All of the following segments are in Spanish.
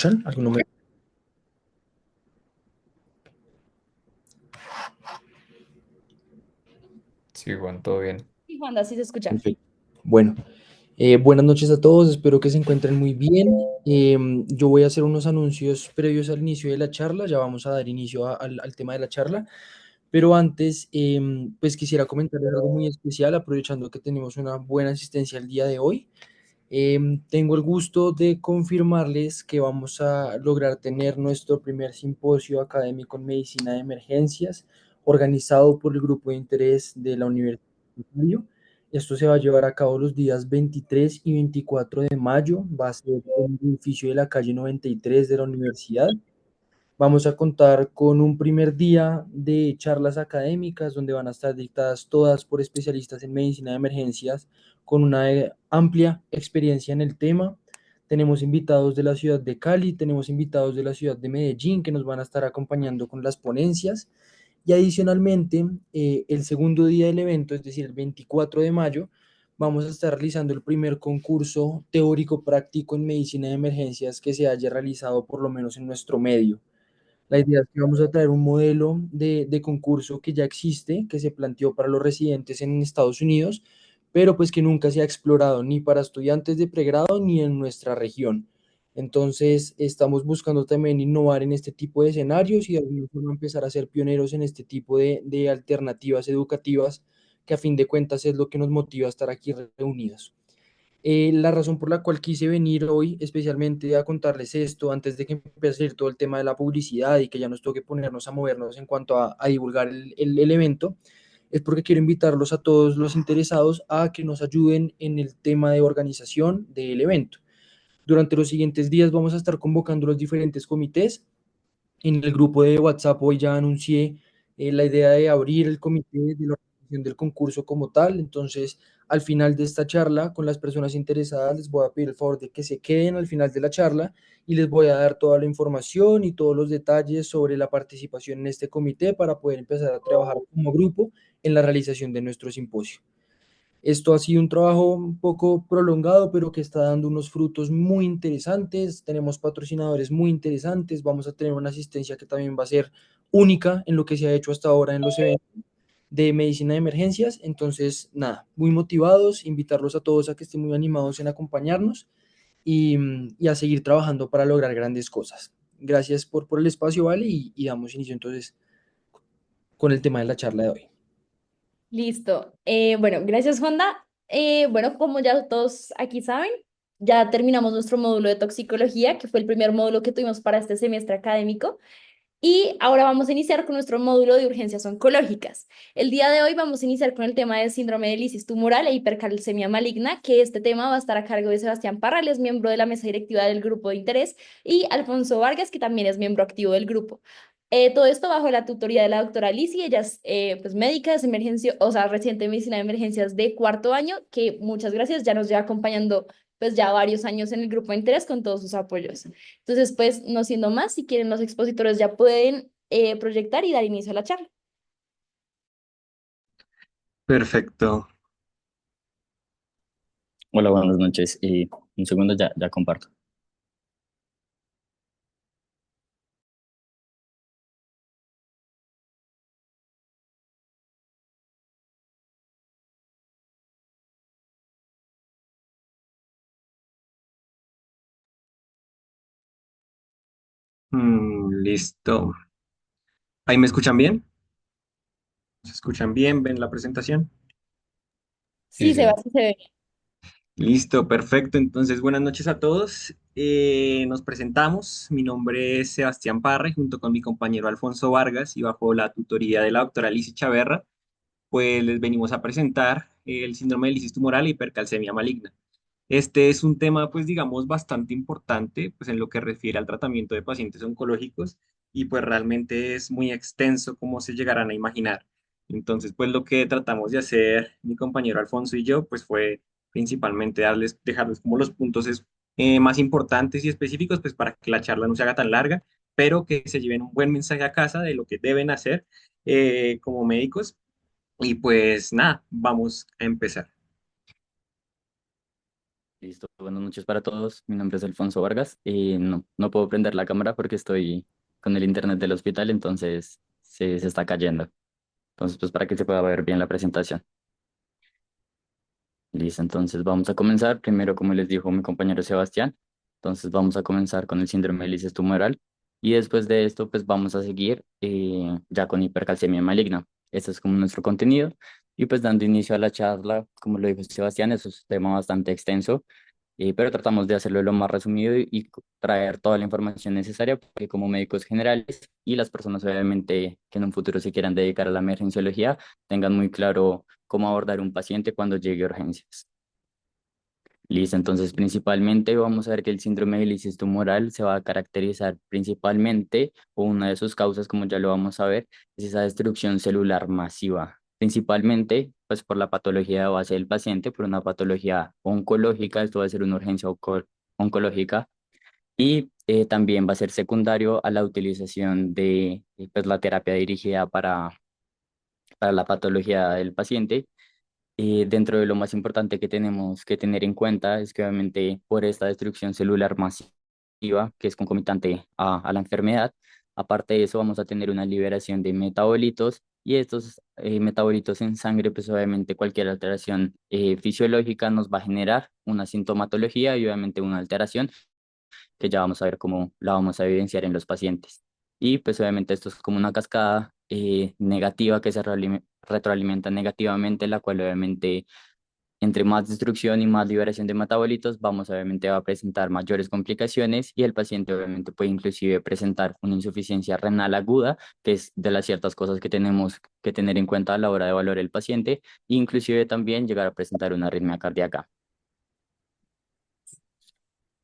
escuchan? ¿Alguno me... Sí, Juan, todo bien. Sí, Juanda, sí se escucha. Perfecto. Bueno, buenas noches a todos, espero que se encuentren muy bien. Yo voy a hacer unos anuncios previos al inicio de la charla, ya vamos a dar inicio al tema de la charla, pero antes, pues quisiera comentarles algo muy especial, aprovechando que tenemos una buena asistencia el día de hoy. Tengo el gusto de confirmarles que vamos a lograr tener nuestro primer simposio académico en medicina de emergencias, organizado por el grupo de interés de la Universidad de Mayo. Esto se va a llevar a cabo los días 23 y 24 de mayo. Va a ser en el edificio de la calle 93 de la universidad. Vamos a contar con un primer día de charlas académicas donde van a estar dictadas todas por especialistas en medicina de emergencias con una amplia experiencia en el tema. Tenemos invitados de la ciudad de Cali, tenemos invitados de la ciudad de Medellín que nos van a estar acompañando con las ponencias. Y adicionalmente, el segundo día del evento, es decir, el 24 de mayo, vamos a estar realizando el primer concurso teórico práctico en medicina de emergencias que se haya realizado por lo menos en nuestro medio. La idea es que vamos a traer un modelo de concurso que ya existe, que se planteó para los residentes en Estados Unidos, pero pues que nunca se ha explorado ni para estudiantes de pregrado ni en nuestra región. Entonces, estamos buscando también innovar en este tipo de escenarios y de alguna forma empezar a ser pioneros en este tipo de alternativas educativas, que a fin de cuentas es lo que nos motiva a estar aquí reunidos. La razón por la cual quise venir hoy, especialmente a contarles esto, antes de que empiece a ir todo el tema de la publicidad y que ya nos toque ponernos a movernos en cuanto a divulgar el evento, es porque quiero invitarlos a todos los interesados a que nos ayuden en el tema de organización del evento. Durante los siguientes días vamos a estar convocando los diferentes comités. En el grupo de WhatsApp hoy ya anuncié la idea de abrir el comité de la organización del concurso como tal. Entonces, al final de esta charla, con las personas interesadas, les voy a pedir el favor de que se queden al final de la charla y les voy a dar toda la información y todos los detalles sobre la participación en este comité para poder empezar a trabajar como grupo en la realización de nuestro simposio. Esto ha sido un trabajo un poco prolongado, pero que está dando unos frutos muy interesantes. Tenemos patrocinadores muy interesantes. Vamos a tener una asistencia que también va a ser única en lo que se ha hecho hasta ahora en los eventos de medicina de emergencias. Entonces, nada, muy motivados, invitarlos a todos a que estén muy animados en acompañarnos y a seguir trabajando para lograr grandes cosas. Gracias por el espacio, Vale, y damos inicio entonces con el tema de la charla de hoy. Listo. Bueno, gracias, Juanda. Bueno, como ya todos aquí saben, ya terminamos nuestro módulo de toxicología, que fue el primer módulo que tuvimos para este semestre académico. Y ahora vamos a iniciar con nuestro módulo de urgencias oncológicas. El día de hoy vamos a iniciar con el tema de síndrome de lisis tumoral e hipercalcemia maligna, que este tema va a estar a cargo de Sebastián Parra, él es miembro de la mesa directiva del grupo de interés, y Alfonso Vargas, que también es miembro activo del grupo. Todo esto bajo la tutoría de la doctora Lisi, ella es pues médica, es emergencia, o sea, residente de medicina de emergencias de cuarto año, que muchas gracias, ya nos lleva acompañando pues ya varios años en el grupo de interés con todos sus apoyos. Entonces, pues, no siendo más, si quieren los expositores ya pueden proyectar y dar inicio a la charla. Perfecto. Hola, buenas noches. Y un segundo ya comparto. Listo. ¿Ahí me escuchan bien? ¿Se escuchan bien? ¿Ven la presentación? Sí, Sí, sí. Sí se ve. Listo, perfecto. Entonces, buenas noches a todos. Nos presentamos. Mi nombre es Sebastián Parra y junto con mi compañero Alfonso Vargas y bajo la tutoría de la doctora Alicia Chaverra, pues les venimos a presentar el síndrome de lisis tumoral e hipercalcemia maligna. Este es un tema, pues digamos, bastante importante, pues en lo que refiere al tratamiento de pacientes oncológicos y pues realmente es muy extenso como se llegarán a imaginar. Entonces, pues lo que tratamos de hacer mi compañero Alfonso y yo, pues fue principalmente dejarles como los puntos más importantes y específicos, pues para que la charla no se haga tan larga, pero que se lleven un buen mensaje a casa de lo que deben hacer como médicos. Y pues nada, vamos a empezar. Listo, buenas noches para todos. Mi nombre es Alfonso Vargas y no puedo prender la cámara porque estoy con el internet del hospital, entonces se está cayendo. Entonces, pues para que se pueda ver bien la presentación. Listo, entonces vamos a comenzar. Primero, como les dijo mi compañero Sebastián, entonces vamos a comenzar con el síndrome de lisis tumoral y después de esto, pues vamos a seguir ya con hipercalcemia maligna. Este es como nuestro contenido y pues dando inicio a la charla, como lo dijo Sebastián, eso es un tema bastante extenso, pero tratamos de hacerlo lo más resumido y traer toda la información necesaria porque como médicos generales y las personas obviamente que en un futuro se quieran dedicar a la emergenciología tengan muy claro cómo abordar un paciente cuando llegue a urgencias. Listo, entonces principalmente vamos a ver que el síndrome de lisis tumoral se va a caracterizar principalmente, o una de sus causas, como ya lo vamos a ver, es esa destrucción celular masiva, principalmente pues por la patología de base del paciente, por una patología oncológica, esto va a ser una urgencia oncológica, y también va a ser secundario a la utilización de pues, la terapia dirigida para la patología del paciente. Dentro de lo más importante que tenemos que tener en cuenta es que obviamente por esta destrucción celular masiva, que es concomitante a la enfermedad, aparte de eso vamos a tener una liberación de metabolitos y estos metabolitos en sangre, pues obviamente cualquier alteración fisiológica nos va a generar una sintomatología y obviamente una alteración que ya vamos a ver cómo la vamos a evidenciar en los pacientes. Y pues obviamente esto es como una cascada negativa que se retroalimenta negativamente, la cual obviamente entre más destrucción y más liberación de metabolitos, vamos obviamente a presentar mayores complicaciones y el paciente obviamente puede inclusive presentar una insuficiencia renal aguda, que es de las ciertas cosas que tenemos que tener en cuenta a la hora de evaluar el paciente, e inclusive también llegar a presentar una arritmia cardíaca.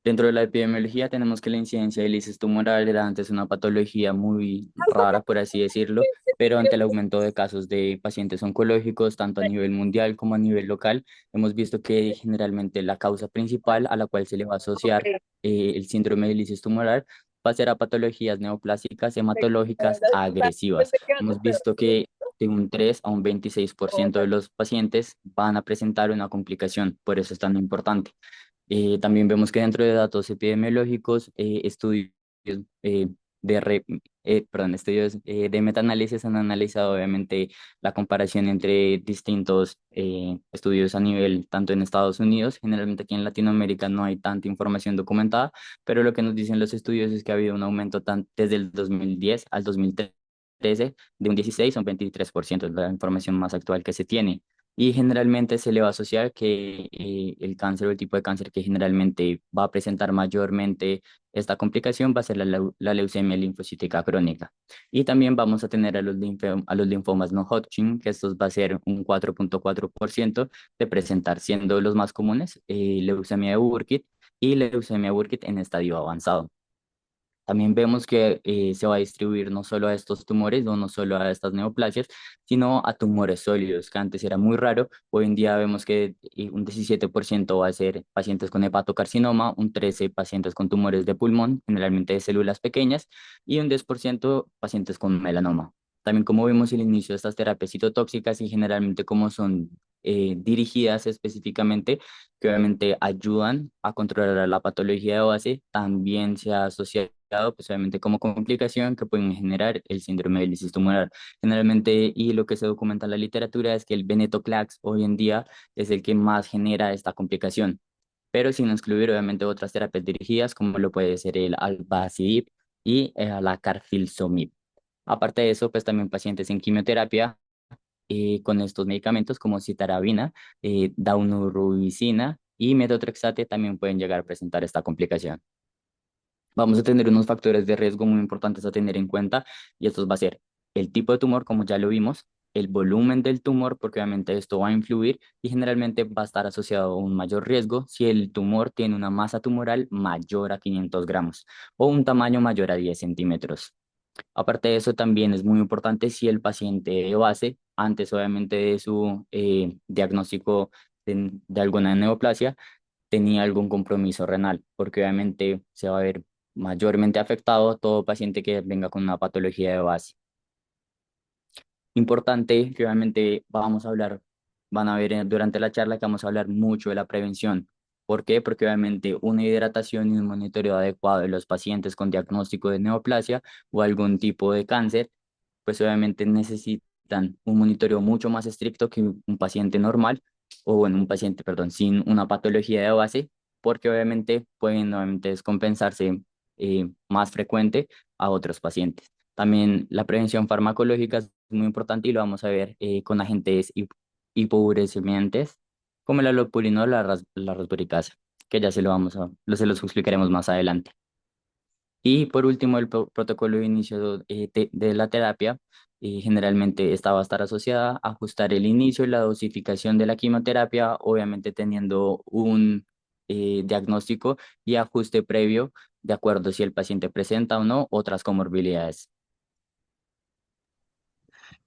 Dentro de la epidemiología tenemos que la incidencia de lisis tumoral era antes una patología muy rara, por así decirlo, pero ante el aumento de casos de pacientes oncológicos, tanto a nivel mundial como a nivel local, hemos visto que generalmente la causa principal a la cual se le va a asociar el síndrome de lisis tumoral va a ser a patologías neoplásicas hematológicas agresivas. Hemos visto que de un 3 a un 26% de los pacientes van a presentar una complicación, por eso es tan importante. También vemos que dentro de datos epidemiológicos, estudios, eh, estudios de metaanálisis han analizado obviamente la comparación entre distintos estudios a nivel tanto en Estados Unidos, generalmente aquí en Latinoamérica no hay tanta información documentada, pero lo que nos dicen los estudios es que ha habido un aumento desde el 2010 al 2013 de un 16 a un 23%, es la información más actual que se tiene. Y generalmente se le va a asociar que el cáncer o el tipo de cáncer que generalmente va a presentar mayormente esta complicación va a ser la leucemia linfocítica crónica. Y también vamos a tener a los linfomas no Hodgkin, que estos va a ser un 4.4% de presentar, siendo los más comunes leucemia de Burkitt y leucemia Burkitt en estadio avanzado. También vemos que se va a distribuir no solo a estos tumores, no solo a estas neoplasias, sino a tumores sólidos, que antes era muy raro. Hoy en día vemos que un 17% va a ser pacientes con hepatocarcinoma, un 13% pacientes con tumores de pulmón, generalmente de células pequeñas, y un 10% pacientes con melanoma. También como vimos el inicio de estas terapias citotóxicas y generalmente como son dirigidas específicamente, que obviamente ayudan a controlar la patología de base, también se ha asociado pues obviamente como complicación que pueden generar el síndrome de lisis tumoral. Generalmente, y lo que se documenta en la literatura es que el venetoclax hoy en día es el que más genera esta complicación, pero sin excluir obviamente otras terapias dirigidas como lo puede ser el albacidib y la carfilzomib. Aparte de eso, pues también pacientes en quimioterapia con estos medicamentos como citarabina, daunorubicina y metotrexate también pueden llegar a presentar esta complicación. Vamos a tener unos factores de riesgo muy importantes a tener en cuenta y estos va a ser el tipo de tumor, como ya lo vimos, el volumen del tumor, porque obviamente esto va a influir y generalmente va a estar asociado a un mayor riesgo si el tumor tiene una masa tumoral mayor a 500 gramos o un tamaño mayor a 10 centímetros. Aparte de eso, también es muy importante si el paciente de base, antes obviamente de su diagnóstico de alguna neoplasia, tenía algún compromiso renal, porque obviamente se va a ver mayormente afectado todo paciente que venga con una patología de base. Importante que obviamente vamos a hablar, van a ver durante la charla que vamos a hablar mucho de la prevención. ¿Por qué? Porque obviamente una hidratación y un monitoreo adecuado de los pacientes con diagnóstico de neoplasia o algún tipo de cáncer, pues obviamente necesitan un monitoreo mucho más estricto que un paciente normal, o bueno, un paciente, perdón, sin una patología de base, porque obviamente pueden obviamente descompensarse más frecuente a otros pacientes. También la prevención farmacológica es muy importante y lo vamos a ver con agentes hipouricemiantes como la lopulina o la rasburicasa, que ya se los explicaremos más adelante. Y por último, el protocolo de inicio de la terapia generalmente esta va a estar asociada a ajustar el inicio y la dosificación de la quimioterapia, obviamente teniendo un diagnóstico y ajuste previo de acuerdo si el paciente presenta o no otras comorbilidades.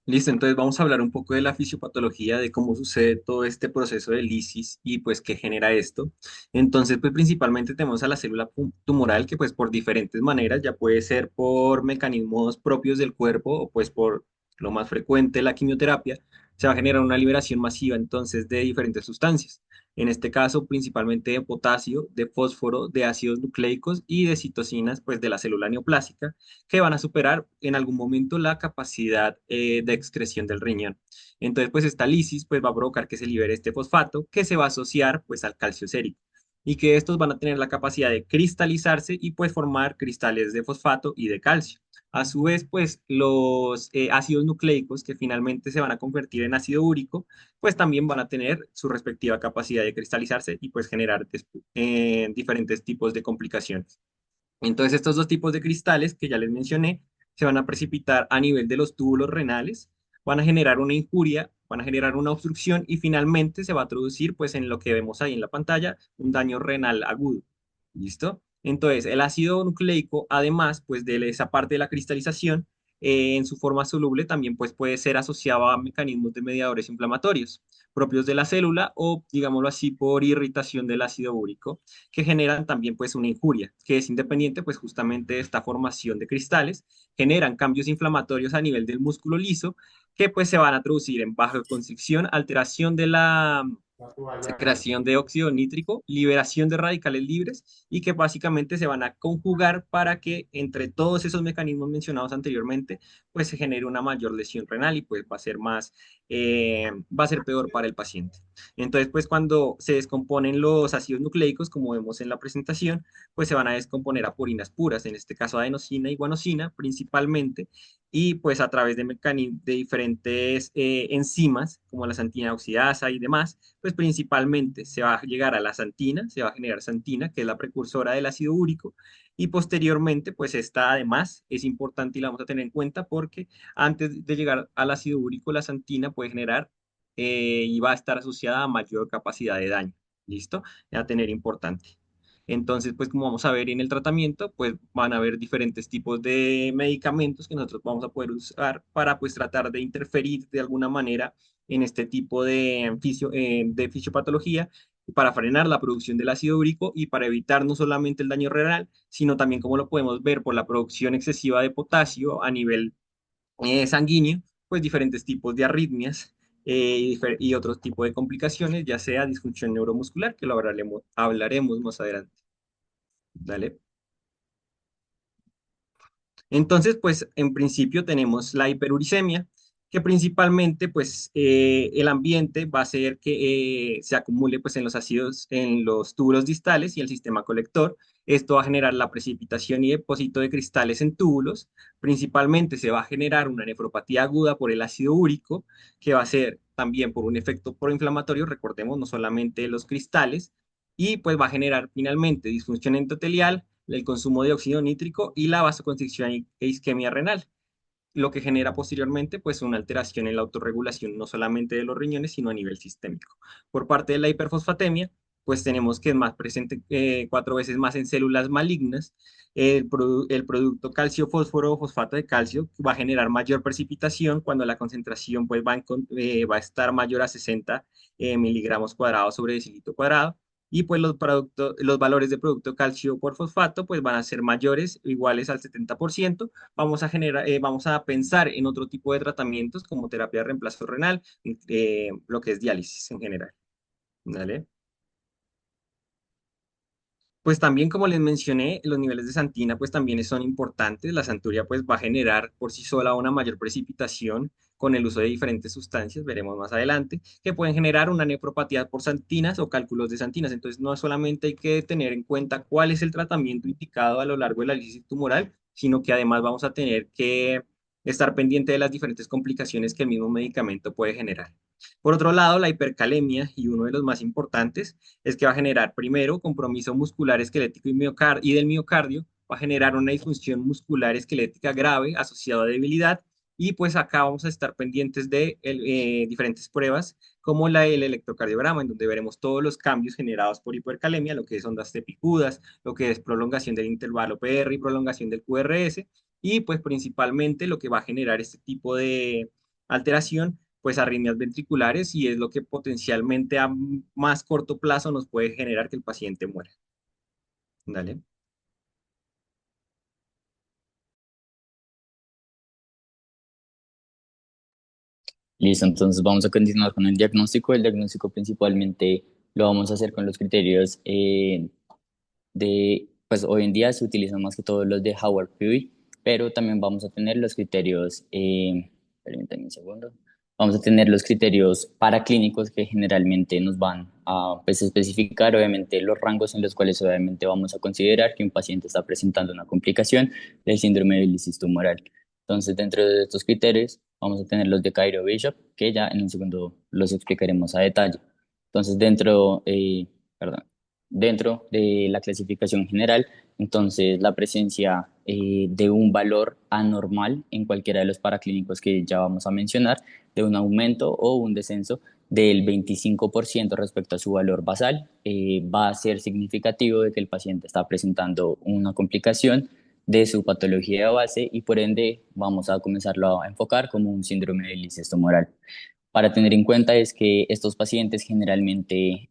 Listo, entonces vamos a hablar un poco de la fisiopatología, de cómo sucede todo este proceso de lisis y pues qué genera esto. Entonces, pues principalmente tenemos a la célula tumoral que pues por diferentes maneras, ya puede ser por mecanismos propios del cuerpo o pues por lo más frecuente, la quimioterapia, se va a generar una liberación masiva entonces de diferentes sustancias. En este caso, principalmente de potasio, de fósforo, de ácidos nucleicos y de citocinas pues de la célula neoplásica que van a superar en algún momento la capacidad de excreción del riñón. Entonces, pues esta lisis pues va a provocar que se libere este fosfato que se va a asociar pues al calcio sérico y que estos van a tener la capacidad de cristalizarse y pues formar cristales de fosfato y de calcio. A su vez, pues los ácidos nucleicos que finalmente se van a convertir en ácido úrico, pues también van a tener su respectiva capacidad de cristalizarse y pues generar diferentes tipos de complicaciones. Entonces, estos dos tipos de cristales que ya les mencioné se van a precipitar a nivel de los túbulos renales, van a generar una injuria, van a generar una obstrucción y finalmente se va a traducir, pues, en lo que vemos ahí en la pantalla, un daño renal agudo. ¿Listo? Entonces, el ácido nucleico, además, pues, de esa parte de la cristalización, en su forma soluble también, pues, puede ser asociado a mecanismos de mediadores inflamatorios propios de la célula o, digámoslo así, por irritación del ácido úrico que generan también pues una injuria, que es independiente pues justamente de esta formación de cristales, generan cambios inflamatorios a nivel del músculo liso que pues se van a traducir en vasoconstricción, alteración de la secreción de óxido nítrico, liberación de radicales libres y que básicamente se van a conjugar para que entre todos esos mecanismos mencionados anteriormente, pues se genere una mayor lesión renal y pues va a ser va a ser peor para el paciente. Entonces, pues cuando se descomponen los ácidos nucleicos, como vemos en la presentación, pues se van a descomponer a purinas puras, en este caso adenosina y guanosina principalmente, y pues a través de diferentes enzimas, como la santina oxidasa y demás, pues principalmente se va a llegar a la santina, se va a generar santina, que es la precursora del ácido úrico, y posteriormente, pues esta además es importante y la vamos a tener en cuenta porque antes de llegar al ácido úrico, la santina puede generar y va a estar asociada a mayor capacidad de daño. ¿Listo? A tener importante. Entonces, pues como vamos a ver en el tratamiento, pues van a haber diferentes tipos de medicamentos que nosotros vamos a poder usar para pues tratar de interferir de alguna manera en este tipo de fisiopatología para frenar la producción del ácido úrico y para evitar no solamente el daño renal, sino también como lo podemos ver por la producción excesiva de potasio a nivel sanguíneo, pues diferentes tipos de arritmias y otros tipos de complicaciones, ya sea disfunción neuromuscular, que lo hablaremos más adelante. Dale. Entonces, pues en principio tenemos la hiperuricemia, que principalmente pues el ambiente va a hacer que se acumule pues en los ácidos, en los túbulos distales y el sistema colector. Esto va a generar la precipitación y depósito de cristales en túbulos. Principalmente se va a generar una nefropatía aguda por el ácido úrico, que va a ser también por un efecto proinflamatorio, recordemos, no solamente los cristales, y pues va a generar finalmente disfunción endotelial, el consumo de óxido nítrico y la vasoconstricción e isquemia renal, lo que genera posteriormente pues una alteración en la autorregulación no solamente de los riñones, sino a nivel sistémico. Por parte de la hiperfosfatemia, pues tenemos que es más presente 4 veces más en células malignas. El producto calcio-fósforo o fosfato de calcio va a generar mayor precipitación cuando la concentración pues va a estar mayor a 60 miligramos cuadrados sobre decilitro cuadrado y pues los valores de producto calcio por fosfato pues van a ser mayores o iguales al 70%. Vamos a pensar en otro tipo de tratamientos como terapia de reemplazo renal, lo que es diálisis en general. ¿Vale? Pues también, como les mencioné, los niveles de santina pues también son importantes. La santuria pues va a generar por sí sola una mayor precipitación con el uso de diferentes sustancias, veremos más adelante, que pueden generar una nefropatía por santinas o cálculos de santinas. Entonces, no solamente hay que tener en cuenta cuál es el tratamiento indicado a lo largo de la lisis tumoral, sino que además vamos a tener que estar pendiente de las diferentes complicaciones que el mismo medicamento puede generar. Por otro lado, la hipercalemia, y uno de los más importantes, es que va a generar primero compromiso muscular esquelético y del miocardio, va a generar una disfunción muscular esquelética grave asociada a debilidad y pues acá vamos a estar pendientes de diferentes pruebas como el electrocardiograma, en donde veremos todos los cambios generados por hipercalemia, lo que es ondas tepicudas, lo que es prolongación del intervalo PR y prolongación del QRS, y pues principalmente lo que va a generar este tipo de alteración pues arritmias ventriculares y es lo que potencialmente a más corto plazo nos puede generar que el paciente muera. Dale. Listo, entonces vamos a continuar con el diagnóstico. El diagnóstico principalmente lo vamos a hacer con los criterios pues hoy en día se utilizan más que todos los de Howard Pugh, pero también vamos a tener los criterios, permítanme un segundo, vamos a tener los criterios paraclínicos que generalmente nos van a pues, especificar obviamente los rangos en los cuales obviamente vamos a considerar que un paciente está presentando una complicación del síndrome de lisis tumoral. Entonces, dentro de estos criterios, vamos a tener los de Cairo Bishop, que ya en un segundo los explicaremos a detalle. Entonces, perdón, dentro de la clasificación general, entonces la presencia de un valor anormal en cualquiera de los paraclínicos que ya vamos a mencionar, de un aumento o un descenso del 25% respecto a su valor basal, va a ser significativo de que el paciente está presentando una complicación de su patología de base y por ende vamos a comenzarlo a enfocar como un síndrome de lisis tumoral. Para tener en cuenta es que estos pacientes generalmente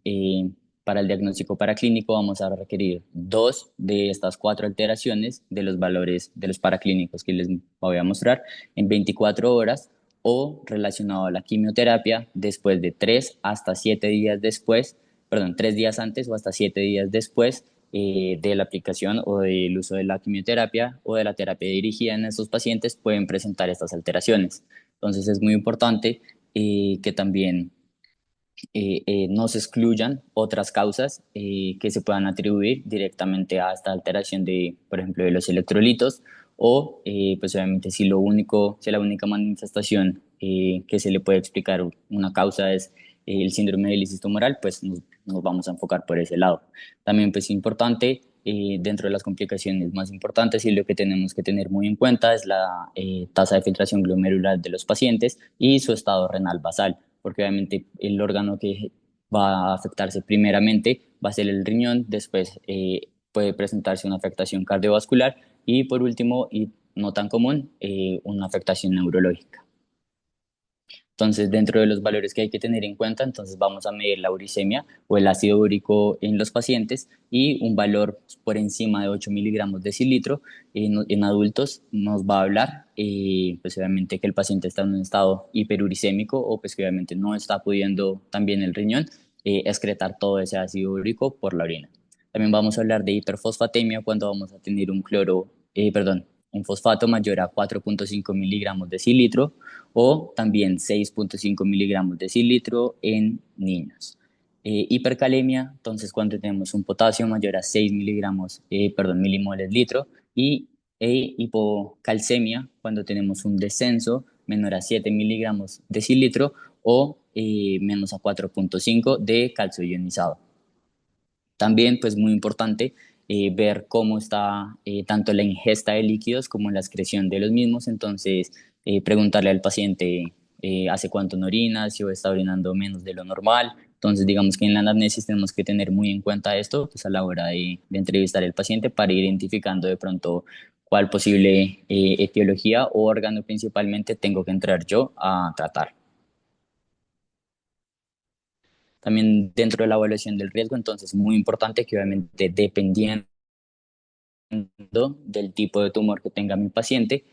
para el diagnóstico paraclínico vamos a requerir dos de estas cuatro alteraciones de los valores de los paraclínicos que les voy a mostrar en 24 horas o relacionado a la quimioterapia después de 3 hasta 7 días después, perdón, 3 días antes o hasta 7 días después de la aplicación o del uso de la quimioterapia o de la terapia dirigida en estos pacientes pueden presentar estas alteraciones. Entonces es muy importante que también no se excluyan otras causas que se puedan atribuir directamente a esta alteración de, por ejemplo, de los electrolitos o, pues obviamente, si la única manifestación que se le puede explicar una causa es el síndrome de lisis tumoral, pues nos vamos a enfocar por ese lado. También, pues, importante, dentro de las complicaciones más importantes y lo que tenemos que tener muy en cuenta es la tasa de filtración glomerular de los pacientes y su estado renal basal porque obviamente el órgano que va a afectarse primeramente va a ser el riñón, después puede presentarse una afectación cardiovascular y por último, y no tan común, una afectación neurológica. Entonces, dentro de los valores que hay que tener en cuenta, entonces vamos a medir la uricemia o el ácido úrico en los pacientes y un valor por encima de 8 miligramos decilitro en adultos nos va a hablar, pues obviamente que el paciente está en un estado hiperuricémico o pues que obviamente no está pudiendo también el riñón excretar todo ese ácido úrico por la orina. También vamos a hablar de hiperfosfatemia cuando vamos a tener un fosfato mayor a 4.5 miligramos decilitro o también 6.5 miligramos decilitro en niños. Hipercalemia, entonces cuando tenemos un potasio mayor a 6 milimoles litro y hipocalcemia cuando tenemos un descenso menor a 7 miligramos decilitro o menos a 4.5 de calcio ionizado. También, pues muy importante ver cómo está tanto la ingesta de líquidos como la excreción de los mismos. Entonces, preguntarle al paciente hace cuánto no orina, si está orinando menos de lo normal. Entonces, digamos que en la anamnesis tenemos que tener muy en cuenta esto pues, a la hora de entrevistar al paciente para ir identificando de pronto cuál posible etiología o órgano principalmente tengo que entrar yo a tratar. También dentro de la evaluación del riesgo, entonces muy importante que obviamente dependiendo del tipo de tumor que tenga mi paciente,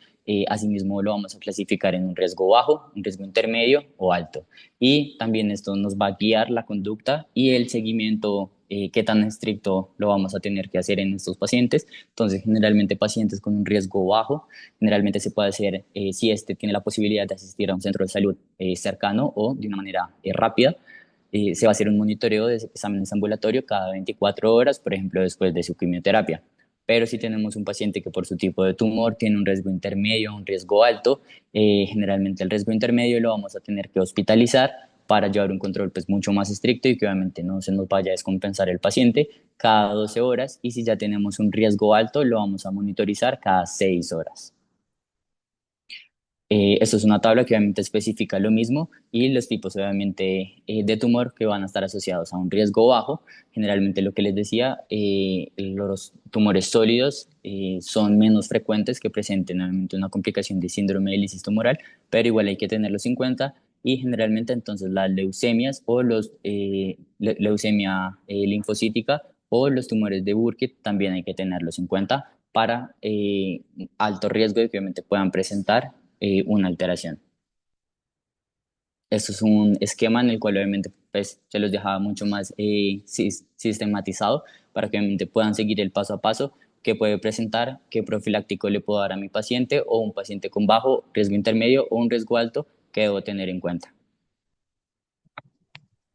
asimismo lo vamos a clasificar en un riesgo bajo, un riesgo intermedio o alto. Y también esto nos va a guiar la conducta y el seguimiento qué tan estricto lo vamos a tener que hacer en estos pacientes. Entonces, generalmente pacientes con un riesgo bajo, generalmente se puede hacer si este tiene la posibilidad de asistir a un centro de salud cercano o de una manera rápida. Se va a hacer un monitoreo de exámenes ambulatorios cada 24 horas, por ejemplo, después de su quimioterapia. Pero si tenemos un paciente que por su tipo de tumor tiene un riesgo intermedio, un riesgo alto, generalmente el riesgo intermedio lo vamos a tener que hospitalizar para llevar un control pues mucho más estricto y que obviamente no se nos vaya a descompensar el paciente cada 12 horas, y si ya tenemos un riesgo alto lo vamos a monitorizar cada 6 horas. Esto es una tabla que obviamente especifica lo mismo y los tipos obviamente de tumor que van a estar asociados a un riesgo bajo. Generalmente lo que les decía, los tumores sólidos son menos frecuentes que presenten obviamente una complicación de síndrome de lisis tumoral, pero igual hay que tenerlos en cuenta. Y generalmente entonces las leucemias o leucemia linfocítica o los tumores de Burkitt también hay que tenerlos en cuenta para alto riesgo de que obviamente puedan presentar una alteración. Esto es un esquema en el cual obviamente pues, se los dejaba mucho más sistematizado para que obviamente puedan seguir el paso a paso que puede presentar, qué profiláctico le puedo dar a mi paciente o un paciente con bajo riesgo intermedio o un riesgo alto que debo tener en cuenta.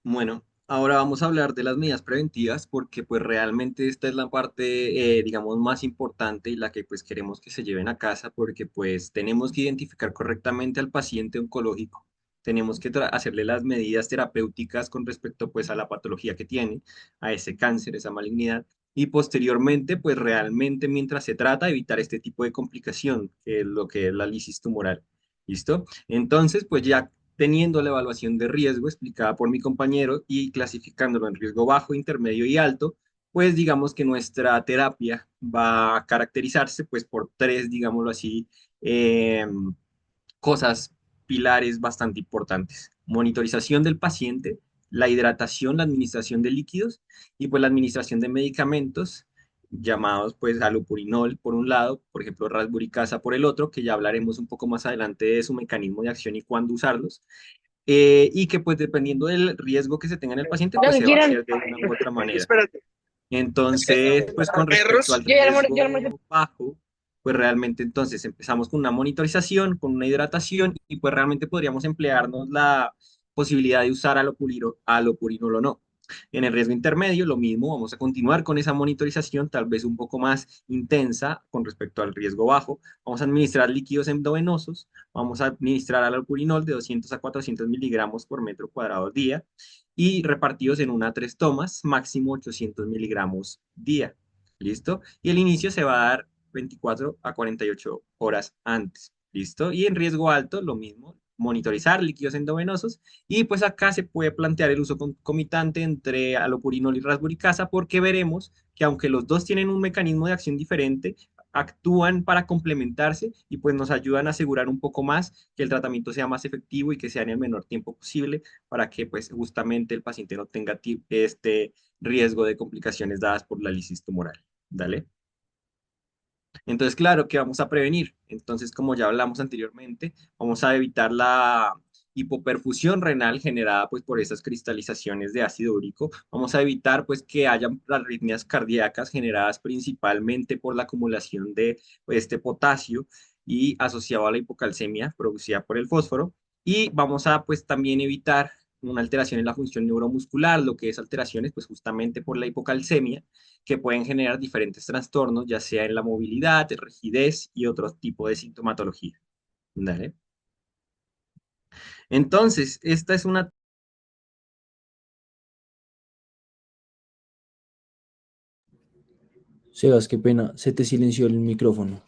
Bueno, ahora vamos a hablar de las medidas preventivas porque pues realmente esta es la parte, digamos, más importante y la que pues queremos que se lleven a casa porque pues tenemos que identificar correctamente al paciente oncológico, tenemos que hacerle las medidas terapéuticas con respecto pues a la patología que tiene, a ese cáncer, esa malignidad. Y posteriormente, pues realmente mientras se trata, evitar este tipo de complicación, que es lo que es la lisis tumoral. ¿Listo? Entonces, pues ya teniendo la evaluación de riesgo explicada por mi compañero y clasificándolo en riesgo bajo, intermedio y alto, pues digamos que nuestra terapia va a caracterizarse pues por tres, digámoslo así, eh, cosas, pilares bastante importantes. Monitorización del paciente, la hidratación, la administración de líquidos y pues la administración de medicamentos llamados pues alopurinol por un lado, por ejemplo rasburicasa por el otro, que ya hablaremos un poco más adelante de su mecanismo de acción y cuándo usarlos, y que pues dependiendo del riesgo que se tenga en el paciente, pues se va a hacer de una u otra manera. Entonces, pues con respecto al riesgo bajo, pues realmente entonces empezamos con una monitorización, con una hidratación y pues realmente podríamos emplearnos la posibilidad de usar alopurinol o no. En el riesgo intermedio, lo mismo, vamos a continuar con esa monitorización, tal vez un poco más intensa con respecto al riesgo bajo. Vamos a administrar líquidos endovenosos, vamos a administrar alopurinol de 200 a 400 miligramos por metro cuadrado al día y repartidos en 1 a 3 tomas, máximo 800 miligramos día. ¿Listo? Y el inicio se va a dar 24 a 48 horas antes. ¿Listo? Y en riesgo alto, lo mismo, monitorizar líquidos endovenosos. Y pues acá se puede plantear el uso concomitante entre alopurinol y rasburicasa porque veremos que aunque los dos tienen un mecanismo de acción diferente, actúan para complementarse y pues nos ayudan a asegurar un poco más que el tratamiento sea más efectivo y que sea en el menor tiempo posible para que pues justamente el paciente no tenga este riesgo de complicaciones dadas por la lisis tumoral. ¿Dale? Entonces, claro, que vamos a prevenir. Entonces, como ya hablamos anteriormente, vamos a evitar la hipoperfusión renal generada pues por esas cristalizaciones de ácido úrico. Vamos a evitar pues que haya arritmias cardíacas generadas principalmente por la acumulación de pues, este potasio y asociado a la hipocalcemia producida por el fósforo. Y vamos a pues también evitar una alteración en la función neuromuscular, lo que es alteraciones pues justamente por la hipocalcemia que pueden generar diferentes trastornos, ya sea en la movilidad, rigidez y otro tipo de sintomatología. ¿Vale? Entonces, esta es una... Sebas, qué pena, se te silenció el micrófono.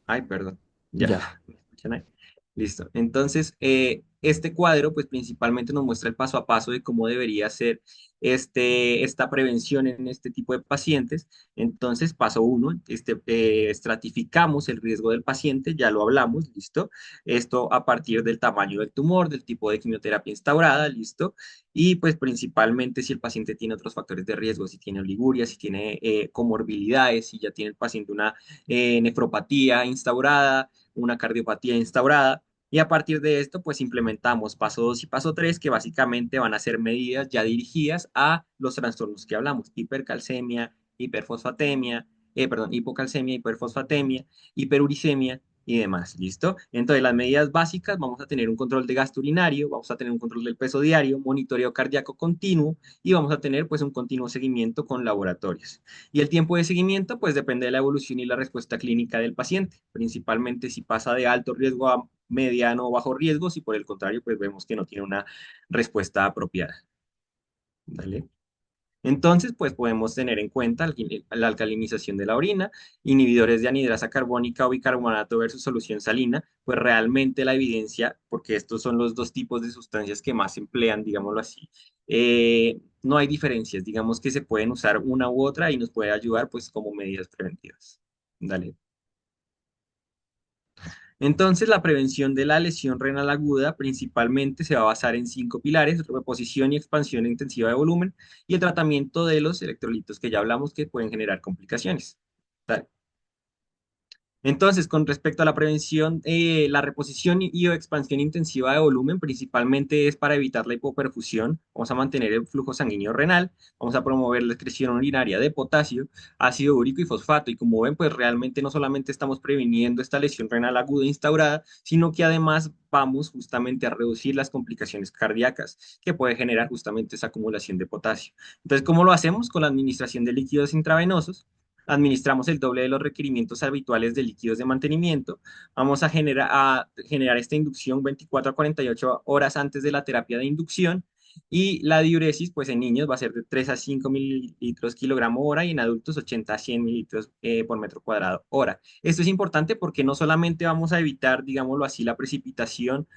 Ay, perdón. Ya. Ya. ¿Me escuchan ahí? Listo. Entonces, este cuadro, pues principalmente nos muestra el paso a paso de cómo debería ser esta prevención en este tipo de pacientes. Entonces, paso uno, estratificamos el riesgo del paciente, ya lo hablamos, ¿listo? Esto a partir del tamaño del tumor, del tipo de quimioterapia instaurada, ¿listo? Y pues principalmente si el paciente tiene otros factores de riesgo, si tiene oliguria, si tiene comorbilidades, si ya tiene el paciente una nefropatía instaurada, una cardiopatía instaurada. Y a partir de esto, pues implementamos paso 2 y paso 3, que básicamente van a ser medidas ya dirigidas a los trastornos que hablamos: hipercalcemia, hiperfosfatemia, hipocalcemia, hiperfosfatemia, hiperuricemia y demás. ¿Listo? Entonces, las medidas básicas: vamos a tener un control de gasto urinario, vamos a tener un control del peso diario, monitoreo cardíaco continuo y vamos a tener pues un continuo seguimiento con laboratorios. Y el tiempo de seguimiento pues depende de la evolución y la respuesta clínica del paciente, principalmente si pasa de alto riesgo a mediano o bajo riesgo, si por el contrario pues vemos que no tiene una respuesta apropiada. ¿Vale? Entonces, pues podemos tener en cuenta la alcalinización de la orina, inhibidores de anhidrasa carbónica o bicarbonato versus solución salina. Pues realmente la evidencia, porque estos son los dos tipos de sustancias que más se emplean, digámoslo así, no hay diferencias. Digamos que se pueden usar una u otra y nos puede ayudar pues como medidas preventivas. Dale. Entonces, la prevención de la lesión renal aguda principalmente se va a basar en 5 pilares: reposición y expansión intensiva de volumen y el tratamiento de los electrolitos que ya hablamos que pueden generar complicaciones. Dale. Entonces, con respecto a la prevención, la reposición y o expansión intensiva de volumen principalmente es para evitar la hipoperfusión. Vamos a mantener el flujo sanguíneo renal, vamos a promover la excreción urinaria de potasio, ácido úrico y fosfato. Y como ven, pues realmente no solamente estamos previniendo esta lesión renal aguda instaurada, sino que además vamos justamente a reducir las complicaciones cardíacas que puede generar justamente esa acumulación de potasio. Entonces, ¿cómo lo hacemos? Con la administración de líquidos intravenosos. Administramos el doble de los requerimientos habituales de líquidos de mantenimiento. Vamos a generar esta inducción 24 a 48 horas antes de la terapia de inducción. Y la diuresis, pues en niños va a ser de 3 a 5 mililitros kilogramo hora y en adultos 80 a 100 mililitros por metro cuadrado hora. Esto es importante porque no solamente vamos a evitar, digámoslo así, la precipitación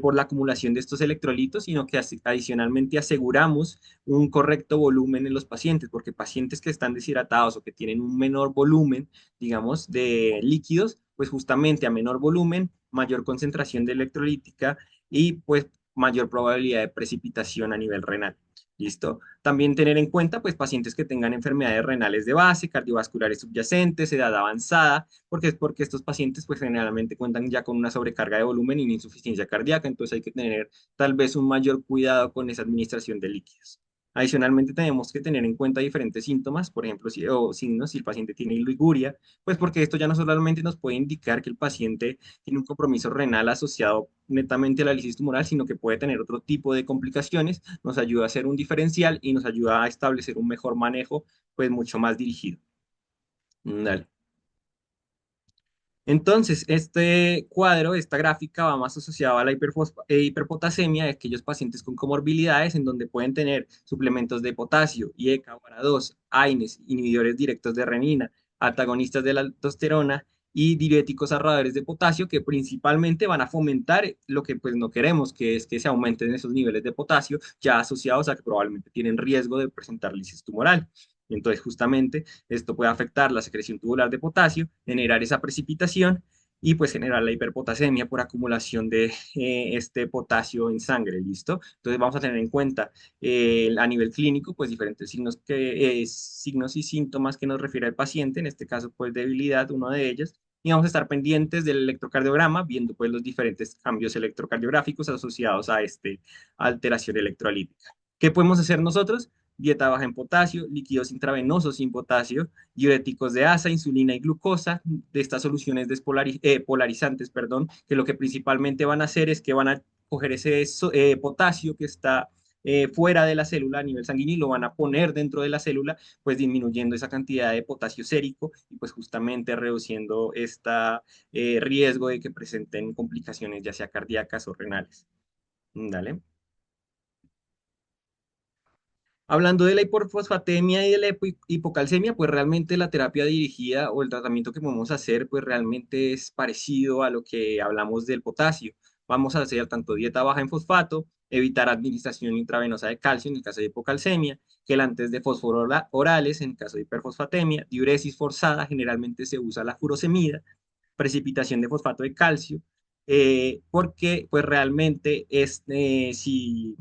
por la acumulación de estos electrolitos, sino que adicionalmente aseguramos un correcto volumen en los pacientes, porque pacientes que están deshidratados o que tienen un menor volumen, digamos, de líquidos, pues justamente a menor volumen, mayor concentración de electrolítica y pues mayor probabilidad de precipitación a nivel renal. ¿Listo? También tener en cuenta, pues, pacientes que tengan enfermedades renales de base, cardiovasculares subyacentes, edad avanzada, porque estos pacientes, pues, generalmente cuentan ya con una sobrecarga de volumen y una insuficiencia cardíaca, entonces hay que tener tal vez un mayor cuidado con esa administración de líquidos. Adicionalmente, tenemos que tener en cuenta diferentes síntomas, por ejemplo, o signos, si el paciente tiene liguria, pues porque esto ya no solamente nos puede indicar que el paciente tiene un compromiso renal asociado netamente a la lisis tumoral, sino que puede tener otro tipo de complicaciones, nos ayuda a hacer un diferencial y nos ayuda a establecer un mejor manejo, pues mucho más dirigido. Dale. Entonces, este cuadro, esta gráfica va más asociada a la hiperpotasemia de aquellos pacientes con comorbilidades en donde pueden tener suplementos de potasio, IECA, ORA2, AINES, inhibidores directos de renina, antagonistas de la aldosterona y diuréticos ahorradores de potasio, que principalmente van a fomentar lo que pues no queremos, que es que se aumenten esos niveles de potasio ya asociados a que probablemente tienen riesgo de presentar lisis tumoral. Entonces, justamente esto puede afectar la secreción tubular de potasio, generar esa precipitación y pues generar la hiperpotasemia por acumulación de este potasio en sangre. ¿Listo? Entonces vamos a tener en cuenta a nivel clínico pues diferentes signos y síntomas que nos refiere al paciente, en este caso pues debilidad, uno de ellos. Y vamos a estar pendientes del electrocardiograma, viendo pues los diferentes cambios electrocardiográficos asociados a esta alteración electrolítica. ¿Qué podemos hacer nosotros? Dieta baja en potasio, líquidos intravenosos sin potasio, diuréticos de asa, insulina y glucosa, de estas soluciones polarizantes, perdón, que lo que principalmente van a hacer es que van a coger ese potasio que está fuera de la célula a nivel sanguíneo y lo van a poner dentro de la célula, pues disminuyendo esa cantidad de potasio sérico y pues justamente reduciendo este riesgo de que presenten complicaciones ya sea cardíacas o renales. Dale. Hablando de la hiporfosfatemia y de la hipocalcemia, pues realmente la terapia dirigida o el tratamiento que podemos hacer, pues realmente es parecido a lo que hablamos del potasio. Vamos a hacer tanto dieta baja en fosfato, evitar administración intravenosa de calcio en el caso de hipocalcemia, gelantes de fósforo orales en el caso de hiperfosfatemia, diuresis forzada, generalmente se usa la furosemida, precipitación de fosfato de calcio, porque pues realmente si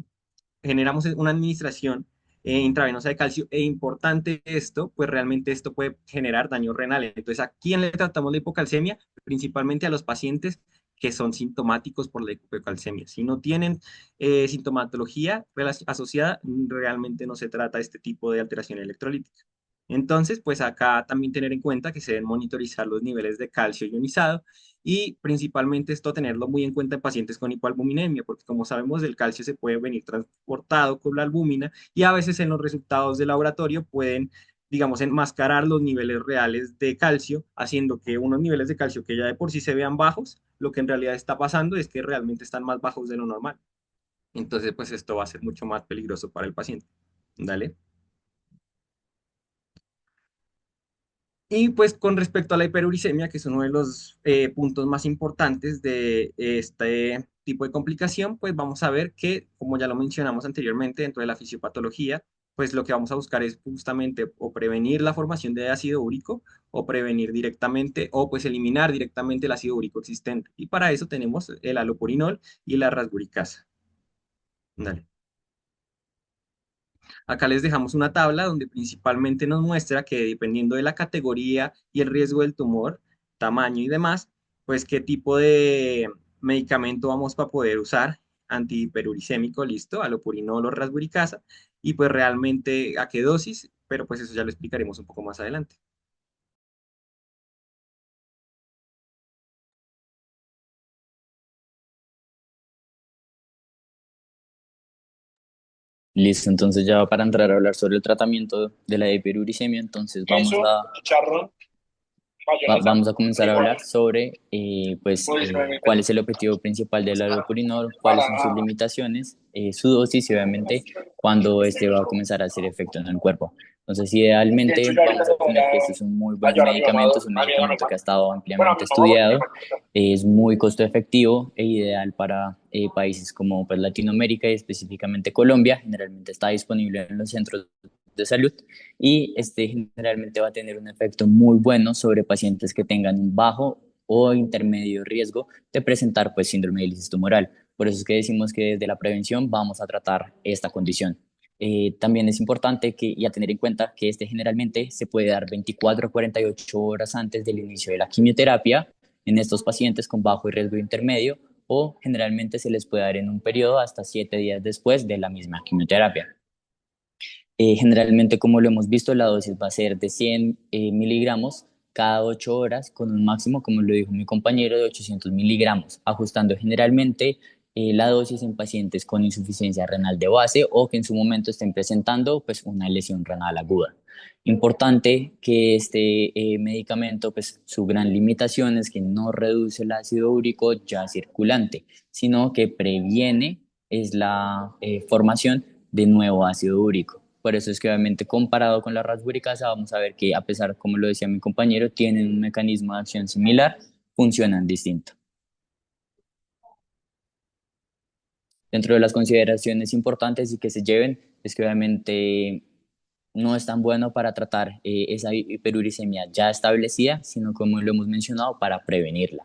generamos una administración intravenosa de calcio e importante esto, pues realmente esto puede generar daño renal. Entonces, ¿a quién le tratamos la hipocalcemia? Principalmente a los pacientes que son sintomáticos por la hipocalcemia. Si no tienen sintomatología asociada, realmente no se trata de este tipo de alteración electrolítica. Entonces, pues acá también tener en cuenta que se deben monitorizar los niveles de calcio ionizado y principalmente esto tenerlo muy en cuenta en pacientes con hipoalbuminemia, porque como sabemos el calcio se puede venir transportado con la albúmina y a veces en los resultados de laboratorio pueden, digamos, enmascarar los niveles reales de calcio, haciendo que unos niveles de calcio que ya de por sí se vean bajos, lo que en realidad está pasando es que realmente están más bajos de lo normal. Entonces, pues esto va a ser mucho más peligroso para el paciente. Dale. Y pues con respecto a la hiperuricemia, que es uno de los puntos más importantes de este tipo de complicación, pues vamos a ver que, como ya lo mencionamos anteriormente dentro de la fisiopatología, pues lo que vamos a buscar es justamente o prevenir la formación de ácido úrico o prevenir directamente o pues eliminar directamente el ácido úrico existente. Y para eso tenemos el alopurinol y la rasburicasa. Dale. Acá les dejamos una tabla donde principalmente nos muestra que dependiendo de la categoría y el riesgo del tumor, tamaño y demás, pues qué tipo de medicamento vamos a poder usar, antihiperuricémico, listo, alopurinol o rasburicasa, y pues realmente a qué dosis, pero pues eso ya lo explicaremos un poco más adelante. Listo, entonces ya para entrar a hablar sobre el tratamiento de la hiperuricemia, entonces Queso, chicharrón, mayonesa, vamos a comenzar a hablar frijoles, sobre cuál es el objetivo principal del allopurinol, cuáles son sus para limitaciones, su dosis y obviamente cuándo este va a comenzar a hacer efecto en el cuerpo. Entonces, de hecho idealmente yo ahorita vamos a lo voy definir que este es un muy a buen llevar a mi mamá, medicamento, es un a mi medicamento que ha hermano. estado Bueno, a ampliamente mi mamá porque estudiado, me cuenta. es muy costo efectivo e ideal para países como pues, Latinoamérica y específicamente Colombia. Generalmente está disponible en los centros de salud y este generalmente va a tener un efecto muy bueno sobre pacientes que tengan un bajo o intermedio riesgo de presentar pues síndrome de lisis tumoral. Por eso es que decimos que desde la prevención vamos a tratar esta condición. También es importante que, y a tener en cuenta que este generalmente se puede dar 24 a 48 horas antes del inicio de la quimioterapia en estos pacientes con bajo riesgo intermedio o generalmente se les puede dar en un periodo hasta 7 días después de la misma quimioterapia. Generalmente, como lo hemos visto, la dosis va a ser de 100 miligramos cada 8 horas con un máximo, como lo dijo mi compañero, de 800 miligramos, ajustando generalmente la dosis en pacientes con insuficiencia renal de base o que en su momento estén presentando pues, una lesión renal aguda. Importante que este medicamento, pues su gran limitación es que no reduce el ácido úrico ya circulante, sino que previene es la formación de nuevo ácido úrico. Por eso es que obviamente comparado con la rasburicasa vamos a ver que a pesar, como lo decía mi compañero, tienen un mecanismo de acción similar, funcionan distinto. Dentro de las consideraciones importantes y que se lleven es que obviamente no es tan bueno para tratar esa hiperuricemia ya establecida, sino como lo hemos mencionado, para prevenirla.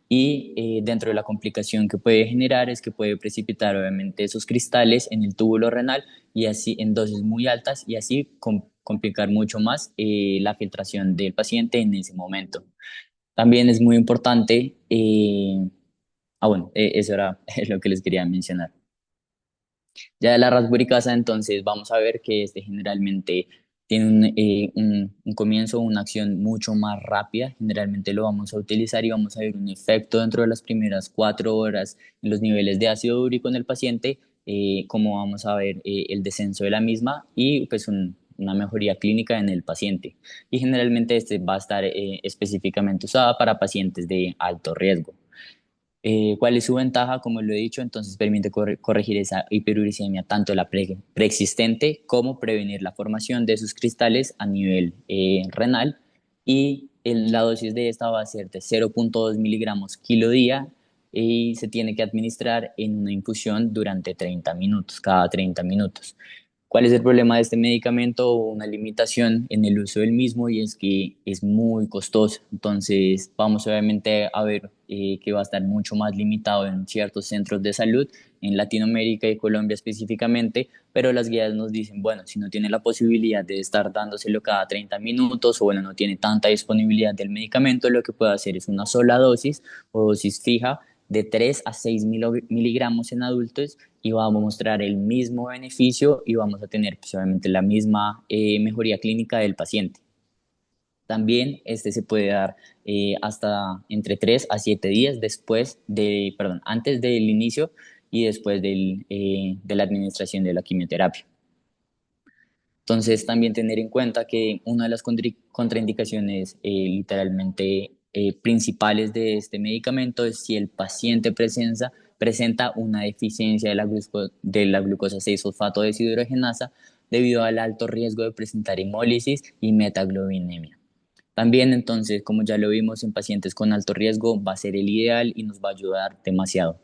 Y dentro de la complicación que puede generar es que puede precipitar obviamente esos cristales en el túbulo renal y así en dosis muy altas y así complicar mucho más la filtración del paciente en ese momento. También es muy importante, bueno, eso era lo que les quería mencionar. Ya de la Raspberry Casa, entonces vamos a ver que este generalmente tiene un comienzo, una acción mucho más rápida. Generalmente lo vamos a utilizar y vamos a ver un efecto dentro de las primeras 4 horas en los niveles de ácido úrico en el paciente, como vamos a ver el descenso de la misma y pues una mejoría clínica en el paciente. Y generalmente este va a estar específicamente usada para pacientes de alto riesgo. ¿Cuál es su ventaja? Como lo he dicho, entonces permite corregir esa hiperuricemia, tanto la preexistente como prevenir la formación de sus cristales a nivel renal. Y la dosis de esta va a ser de 0,2 miligramos kilo día y se tiene que administrar en una infusión durante 30 minutos, cada 30 minutos. ¿Cuál es el problema de este medicamento? Una limitación en el uso del mismo y es que es muy costoso. Entonces, vamos obviamente a ver que va a estar mucho más limitado en ciertos centros de salud, en Latinoamérica y Colombia específicamente, pero las guías nos dicen, bueno, si no tiene la posibilidad de estar dándoselo cada 30 minutos o bueno, no tiene tanta disponibilidad del medicamento, lo que puede hacer es una sola dosis o dosis fija de 3 a 6 miligramos en adultos y va a mostrar el mismo beneficio y vamos a tener pues, obviamente la misma mejoría clínica del paciente. También este se puede dar hasta entre 3 a 7 días antes del inicio y después de la administración de la quimioterapia. Entonces, también tener en cuenta que una de las contraindicaciones literalmente principales de este medicamento es si el paciente presenta una deficiencia de la glucosa 6-fosfato deshidrogenasa debido al alto riesgo de presentar hemólisis y metaglobinemia. También, entonces, como ya lo vimos en pacientes con alto riesgo, va a ser el ideal y nos va a ayudar demasiado.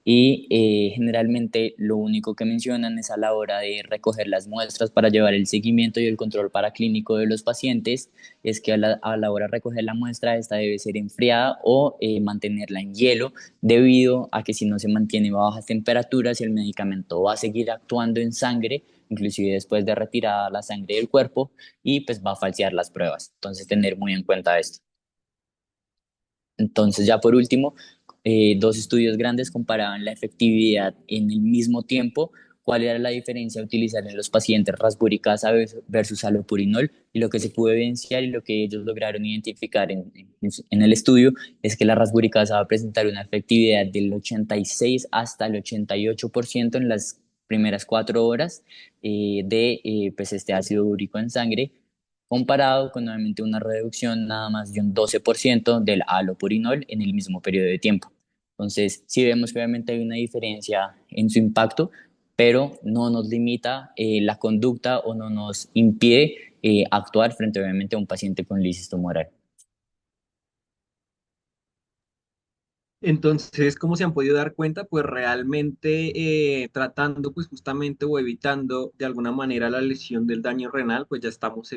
Y generalmente lo único que mencionan es a la hora de recoger las muestras para llevar el seguimiento y el control paraclínico de los pacientes, es que a la hora de recoger la muestra, esta debe ser enfriada o mantenerla en hielo, debido a que si no se mantiene a bajas temperaturas, el medicamento va a seguir actuando en sangre, inclusive después de retirada la sangre del cuerpo, y pues va a falsear las pruebas. Entonces, tener muy en cuenta esto. Entonces, ya por último, dos estudios grandes comparaban la efectividad en el mismo tiempo, cuál era la diferencia a utilizar en los pacientes rasburicasa versus allopurinol, y lo que se pudo evidenciar y lo que ellos lograron identificar en el estudio es que la rasburicasa va a presentar una efectividad del 86 hasta el 88% en las primeras 4 horas pues este ácido úrico en sangre, comparado con nuevamente una reducción nada más de un 12% del allopurinol en el mismo periodo de tiempo. Entonces, sí vemos que obviamente hay una diferencia en su impacto, pero no nos limita la conducta o no nos impide actuar frente obviamente a un paciente con lisis tumoral. Entonces, ¿cómo se han podido dar cuenta? Pues realmente tratando pues justamente o evitando de alguna manera la lesión del daño renal, pues ya estamos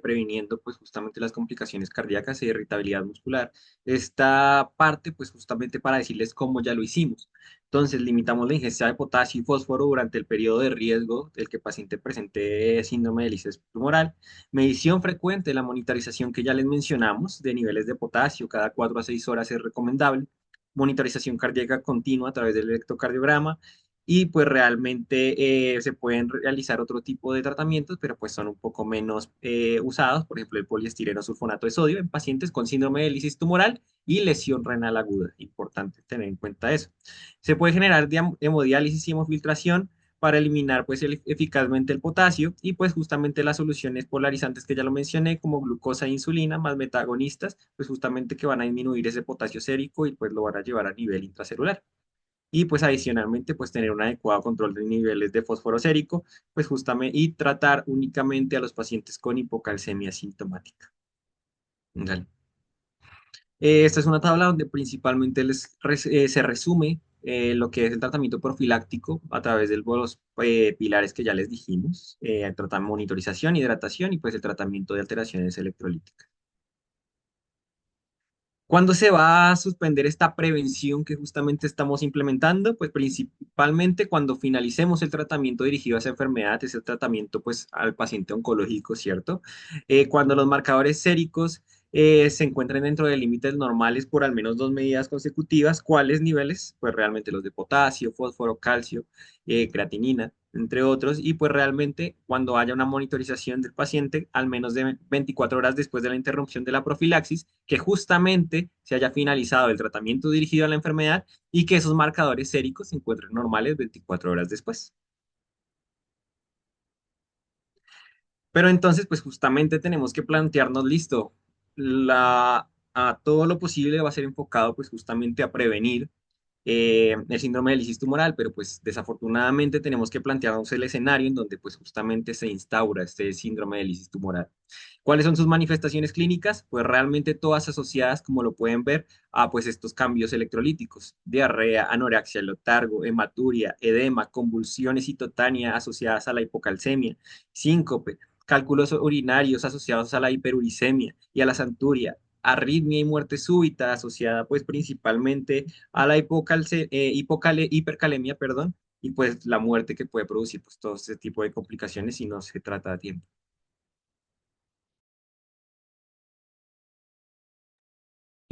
previniendo pues justamente las complicaciones cardíacas e irritabilidad muscular. Esta parte pues justamente para decirles cómo ya lo hicimos. Entonces, limitamos la ingesta de potasio y fósforo durante el periodo de riesgo del que el paciente presente síndrome de lisis tumoral. Medición frecuente, la monitorización que ya les mencionamos de niveles de potasio cada 4 a 6 horas es recomendable. Monitorización cardíaca continua a través del electrocardiograma, y pues realmente se pueden realizar otro tipo de tratamientos, pero pues son un poco menos usados, por ejemplo el poliestireno sulfonato de sodio en pacientes con síndrome de lisis tumoral y lesión renal aguda. Importante tener en cuenta eso. Se puede generar hemodiálisis y hemofiltración para eliminar pues eficazmente el potasio, y pues justamente las soluciones polarizantes que ya lo mencioné, como glucosa e insulina más metagonistas, pues justamente que van a disminuir ese potasio sérico y pues lo van a llevar a nivel intracelular. Y pues adicionalmente pues tener un adecuado control de niveles de fósforo sérico, pues justamente, y tratar únicamente a los pacientes con hipocalcemia sintomática. Dale. Esta es una tabla donde principalmente se resume lo que es el tratamiento profiláctico a través de los pilares que ya les dijimos, monitorización, hidratación y pues el tratamiento de alteraciones electrolíticas. ¿Cuándo se va a suspender esta prevención que justamente estamos implementando? Pues principalmente cuando finalicemos el tratamiento dirigido a esa enfermedad, ese tratamiento pues al paciente oncológico, ¿cierto? Cuando los marcadores séricos se encuentren dentro de límites normales por al menos 2 medidas consecutivas. ¿Cuáles niveles? Pues realmente los de potasio, fósforo, calcio, creatinina, entre otros, y pues realmente cuando haya una monitorización del paciente al menos de 24 horas después de la interrupción de la profilaxis, que justamente se haya finalizado el tratamiento dirigido a la enfermedad y que esos marcadores séricos se encuentren normales 24 horas después. Pero entonces, pues justamente tenemos que plantearnos, listo, a todo lo posible va a ser enfocado pues justamente a prevenir el síndrome de lisis tumoral, pero pues desafortunadamente tenemos que plantearnos el escenario en donde pues justamente se instaura este síndrome de lisis tumoral. ¿Cuáles son sus manifestaciones clínicas? Pues realmente todas asociadas, como lo pueden ver, a pues estos cambios electrolíticos: diarrea, anorexia, letargo, hematuria, edema, convulsiones citotania asociadas a la hipocalcemia, síncope, cálculos urinarios asociados a la hiperuricemia y a la santuria, arritmia y muerte súbita asociada pues principalmente a la hipercalemia, perdón, y pues la muerte que puede producir pues todo este tipo de complicaciones si no se trata a tiempo.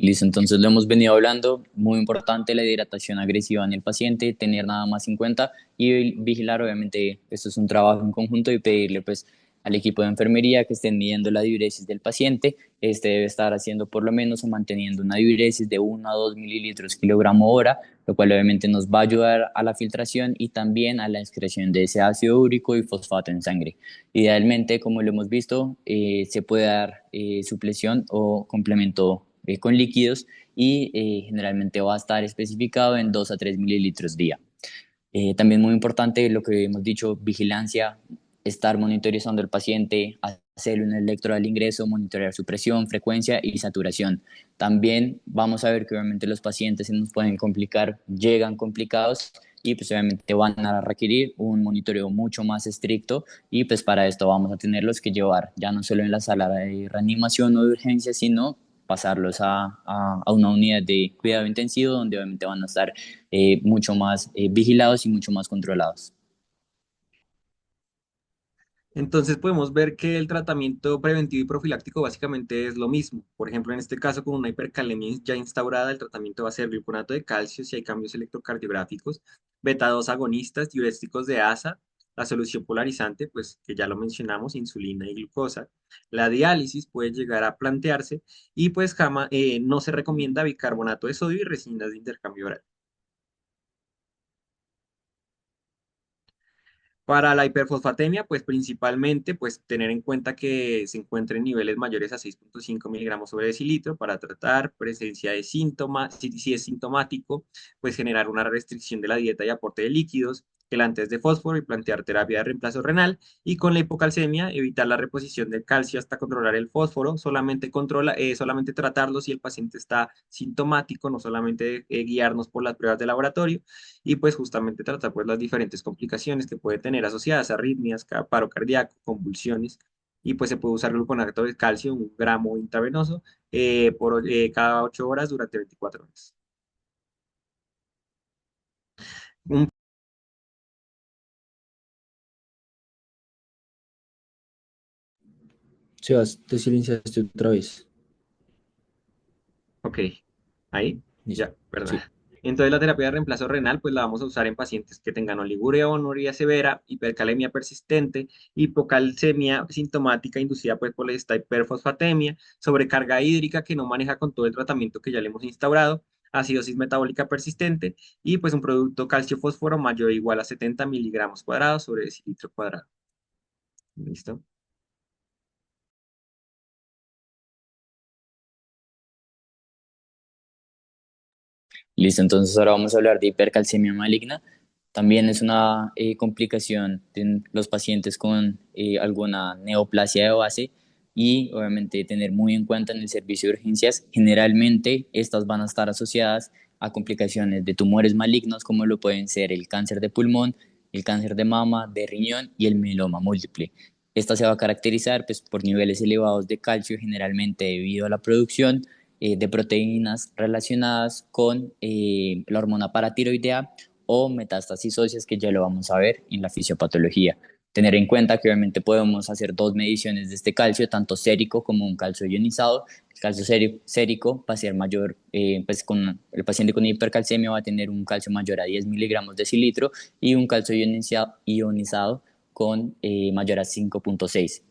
Listo, entonces lo hemos venido hablando, muy importante la hidratación agresiva en el paciente, tener nada más en cuenta y vigilar, obviamente, esto es un trabajo en conjunto y pedirle pues al equipo de enfermería que estén midiendo la diuresis del paciente, este debe estar haciendo por lo menos o manteniendo una diuresis de 1 a 2 mililitros kilogramo hora, lo cual obviamente nos va a ayudar a la filtración y también a la excreción de ese ácido úrico y fosfato en sangre. Idealmente, como lo hemos visto, se puede dar supresión o complemento con líquidos y generalmente va a estar especificado en 2 a 3 mililitros día. También muy importante lo que hemos dicho, vigilancia, estar monitorizando al paciente, hacerle un electro al ingreso, monitorear su presión, frecuencia y saturación. También vamos a ver que obviamente los pacientes se nos pueden complicar, llegan complicados y pues obviamente van a requerir un monitoreo mucho más estricto y pues para esto vamos a tenerlos que llevar ya no solo en la sala de reanimación o de urgencia, sino pasarlos a una unidad de cuidado intensivo donde obviamente van a estar mucho más vigilados y mucho más controlados. Entonces podemos ver que el tratamiento preventivo y profiláctico básicamente es lo mismo. Por ejemplo, en este caso, con una hipercalemia ya instaurada, el tratamiento va a ser gluconato de calcio si hay cambios electrocardiográficos, beta 2 agonistas, diuréticos de ASA, la solución polarizante, pues que ya lo mencionamos, insulina y glucosa. La diálisis puede llegar a plantearse y pues no se recomienda bicarbonato de sodio y resinas de intercambio oral. Para la hiperfosfatemia, pues principalmente, pues tener en cuenta que se encuentra en niveles mayores a 6,5 miligramos sobre decilitro para tratar presencia de síntomas, si es sintomático, pues generar una restricción de la dieta y aporte de líquidos, quelantes de fósforo y plantear terapia de reemplazo renal. Y con la hipocalcemia, evitar la reposición del calcio hasta controlar el fósforo, solamente tratarlo si el paciente está sintomático, no solamente guiarnos por las pruebas de laboratorio y pues justamente tratar pues las diferentes complicaciones que puede tener asociadas a arritmias, paro cardíaco, convulsiones y pues se puede usar gluconato de calcio, 1 gramo intravenoso cada 8 horas durante 24 horas. Un- Sebas, te silenciaste otra vez. ok, ahí, Listo. ya, perdón. Sí. Entonces la terapia de reemplazo renal pues la vamos a usar en pacientes que tengan oliguria o anuria severa, hipercalemia persistente, hipocalcemia sintomática inducida pues por esta hiperfosfatemia, sobrecarga hídrica que no maneja con todo el tratamiento que ya le hemos instaurado, acidosis metabólica persistente y pues un producto calcio-fósforo mayor o igual a 70 miligramos cuadrados sobre decilitro cuadrado. ¿Listo? Listo, entonces ahora vamos a hablar de hipercalcemia maligna. También es una complicación en los pacientes con alguna neoplasia de base y obviamente tener muy en cuenta en el servicio de urgencias, generalmente estas van a estar asociadas a complicaciones de tumores malignos como lo pueden ser el cáncer de pulmón, el cáncer de mama, de riñón y el mieloma múltiple. Esta se va a caracterizar pues, por niveles elevados de calcio, generalmente debido a la producción de proteínas relacionadas con la hormona paratiroidea o metástasis óseas, que ya lo vamos a ver en la fisiopatología. Tener en cuenta que obviamente podemos hacer dos mediciones de este calcio, tanto sérico como un calcio ionizado. El calcio sérico va a ser mayor, pues con el paciente con hipercalcemia va a tener un calcio mayor a 10 miligramos de cilitro y un calcio ionizado con mayor a 5,6.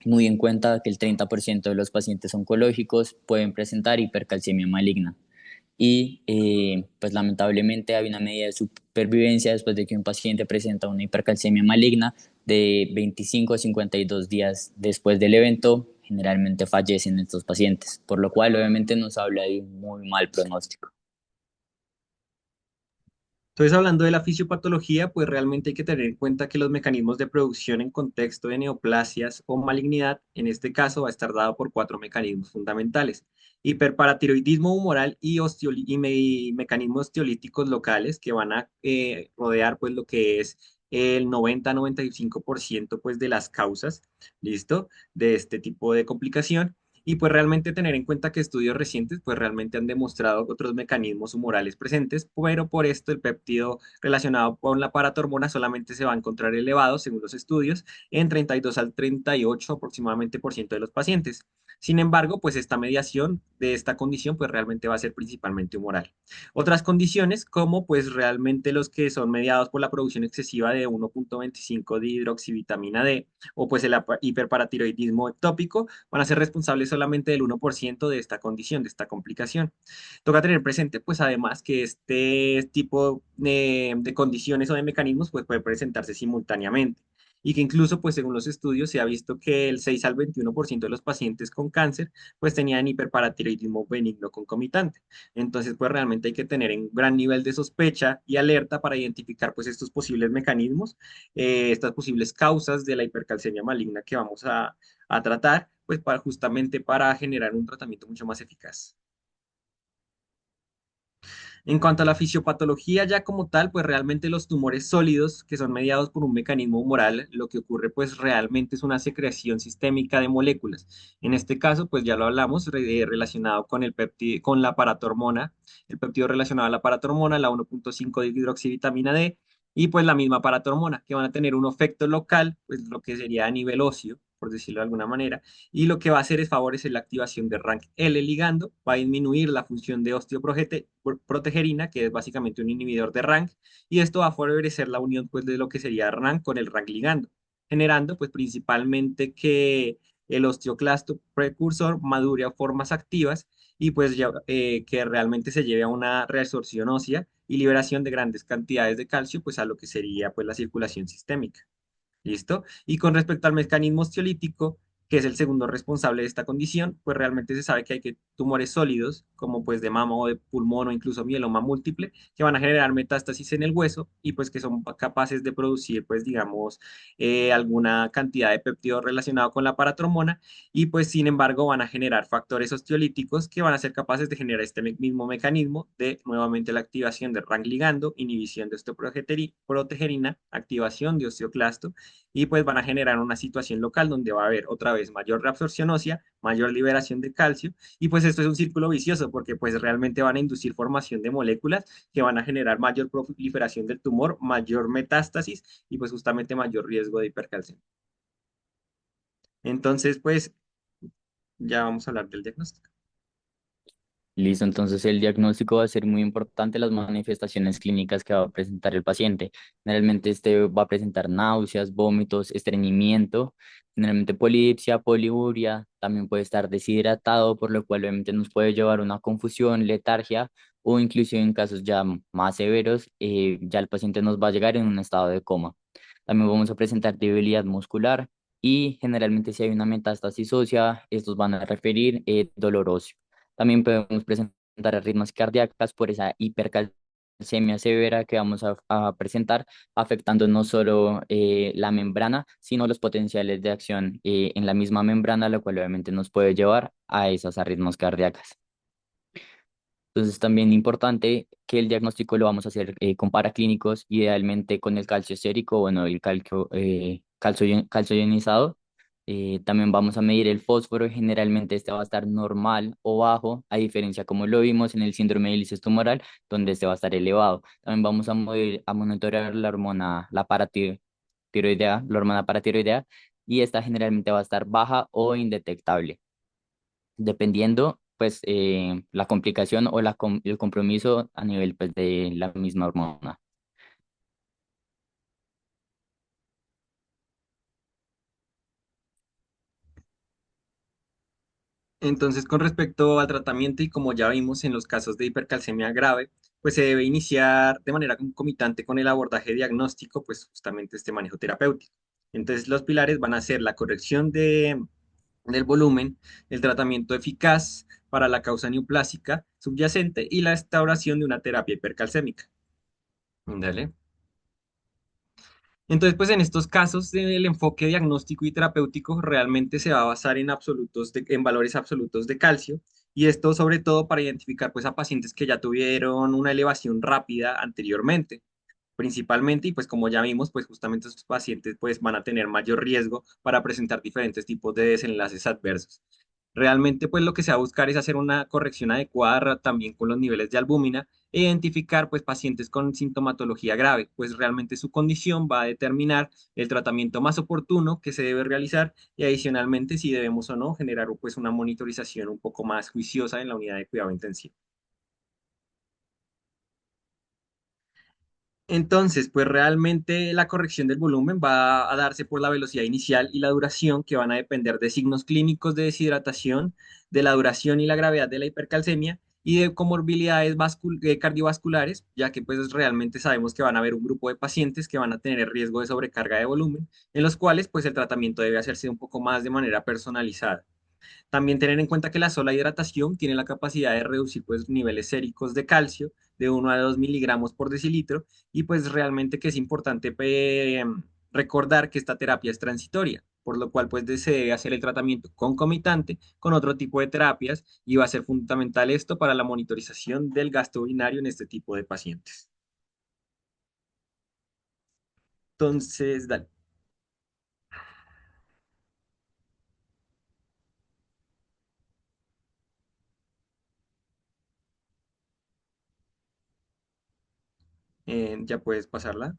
Muy en cuenta que el 30% de los pacientes oncológicos pueden presentar hipercalcemia maligna. Y pues lamentablemente hay una medida de supervivencia después de que un paciente presenta una hipercalcemia maligna de 25 a 52 días después del evento, generalmente fallecen estos pacientes, por lo cual obviamente nos habla de un muy mal pronóstico. Entonces, hablando de la fisiopatología, pues realmente hay que tener en cuenta que los mecanismos de producción en contexto de neoplasias o malignidad, en este caso, va a estar dado por cuatro mecanismos fundamentales: hiperparatiroidismo humoral y mecanismos osteolíticos locales que van a rodear pues lo que es el 90-95% pues de las causas, ¿listo? De este tipo de complicación. Y pues realmente tener en cuenta que estudios recientes pues realmente han demostrado otros mecanismos humorales presentes, pero por esto el péptido relacionado con la paratormona solamente se va a encontrar elevado, según los estudios, en 32 al 38 aproximadamente por ciento de los pacientes. Sin embargo, pues esta mediación de esta condición pues realmente va a ser principalmente humoral. Otras condiciones, como pues realmente los que son mediados por la producción excesiva de 1,25 hidroxivitamina D o pues el hiperparatiroidismo ectópico, van a ser responsables solamente del 1% de esta condición, de esta complicación. Toca tener presente pues además que este tipo de condiciones o de mecanismos pues puede presentarse simultáneamente y que incluso, pues según los estudios, se ha visto que el 6 al 21% de los pacientes con cáncer, pues tenían hiperparatiroidismo benigno concomitante. Entonces, pues realmente hay que tener un gran nivel de sospecha y alerta para identificar, pues estos posibles mecanismos, estas posibles causas de la hipercalcemia maligna que vamos a tratar, pues para justamente para generar un tratamiento mucho más eficaz. En cuanto a la fisiopatología ya como tal, pues realmente los tumores sólidos que son mediados por un mecanismo humoral, lo que ocurre pues realmente es una secreción sistémica de moléculas. En este caso, pues ya lo hablamos, relacionado con el péptido, con la paratormona, el péptido relacionado a la paratormona, la 1,5 hidroxivitamina D, y pues la misma paratormona, que van a tener un efecto local, pues lo que sería a nivel óseo, por decirlo de alguna manera, y lo que va a hacer es favorecer la activación de RANK L ligando, va a disminuir la función de osteoprotegerina, que es básicamente un inhibidor de RANK, y esto va a favorecer la unión pues, de lo que sería RANK con el RANK ligando, generando pues principalmente que el osteoclasto precursor madure a formas activas y pues ya, que realmente se lleve a una reabsorción ósea y liberación de grandes cantidades de calcio, pues a lo que sería pues la circulación sistémica. ¿Listo? Y con respecto al mecanismo osteolítico, que es el segundo responsable de esta condición, pues realmente se sabe que hay que tumores sólidos, como pues de mama o de pulmón o incluso mieloma múltiple, que van a generar metástasis en el hueso y pues que son capaces de producir, pues digamos, alguna cantidad de péptidos relacionado con la paratromona y pues sin embargo van a generar factores osteolíticos que van a ser capaces de generar este mismo mecanismo de nuevamente la activación de RANK ligando, inhibición de osteoprotegerina, activación de osteoclasto y pues van a generar una situación local donde va a haber otra vez mayor reabsorción ósea, mayor liberación de calcio y pues esto es un círculo vicioso porque pues realmente van a inducir formación de moléculas que van a generar mayor proliferación del tumor, mayor metástasis y pues justamente mayor riesgo de hipercalcemia. Entonces pues ya vamos a hablar del diagnóstico. Listo, entonces el diagnóstico va a ser muy importante, las manifestaciones clínicas que va a presentar el paciente. Generalmente este va a presentar náuseas, vómitos, estreñimiento, generalmente polidipsia, poliuria, también puede estar deshidratado, por lo cual obviamente nos puede llevar a una confusión, letargia o inclusive en casos ya más severos, ya el paciente nos va a llegar en un estado de coma. También vamos a presentar debilidad muscular y generalmente si hay una metástasis ósea, estos van a referir dolor óseo. También podemos presentar arritmias cardíacas por esa hipercalcemia severa que vamos a presentar, afectando no solo la membrana, sino los potenciales de acción en la misma membrana, lo cual obviamente nos puede llevar a esas arritmias cardíacas. Entonces, también importante que el diagnóstico lo vamos a hacer con paraclínicos, idealmente con el calcio sérico, bueno, el calcio ionizado. También vamos a medir el fósforo, generalmente este va a estar normal o bajo, a diferencia como lo vimos en el síndrome de lisis tumoral, donde este va a estar elevado. También vamos a monitorear la hormona, la hormona paratiroidea, y esta generalmente va a estar baja o indetectable dependiendo pues la complicación o el compromiso a nivel pues de la misma hormona. Entonces, con respecto al tratamiento y como ya vimos en los casos de hipercalcemia grave, pues se debe iniciar de manera concomitante con el abordaje diagnóstico, pues justamente este manejo terapéutico. Entonces, los pilares van a ser la corrección del volumen, el tratamiento eficaz para la causa neoplásica subyacente y la instauración de una terapia hipercalcémica. Dale. Entonces, pues en estos casos el enfoque diagnóstico y terapéutico realmente se va a basar en en valores absolutos de calcio, y esto sobre todo para identificar pues a pacientes que ya tuvieron una elevación rápida anteriormente, principalmente, y pues como ya vimos, pues justamente estos pacientes pues van a tener mayor riesgo para presentar diferentes tipos de desenlaces adversos. Realmente, pues lo que se va a buscar es hacer una corrección adecuada también con los niveles de albúmina e identificar pues pacientes con sintomatología grave, pues realmente su condición va a determinar el tratamiento más oportuno que se debe realizar y adicionalmente si debemos o no generar pues una monitorización un poco más juiciosa en la unidad de cuidado intensivo. Entonces, pues realmente la corrección del volumen va a darse por la velocidad inicial y la duración que van a depender de signos clínicos de deshidratación, de la duración y la gravedad de la hipercalcemia y de comorbilidades cardiovasculares, ya que pues realmente sabemos que van a haber un grupo de pacientes que van a tener riesgo de sobrecarga de volumen, en los cuales pues el tratamiento debe hacerse un poco más de manera personalizada. También tener en cuenta que la sola hidratación tiene la capacidad de reducir pues niveles séricos de calcio de 1 a 2 miligramos por decilitro y pues realmente que es importante recordar que esta terapia es transitoria, por lo cual pues se debe hacer el tratamiento concomitante con otro tipo de terapias y va a ser fundamental esto para la monitorización del gasto urinario en este tipo de pacientes. Entonces, dale. Ya puedes pasarla.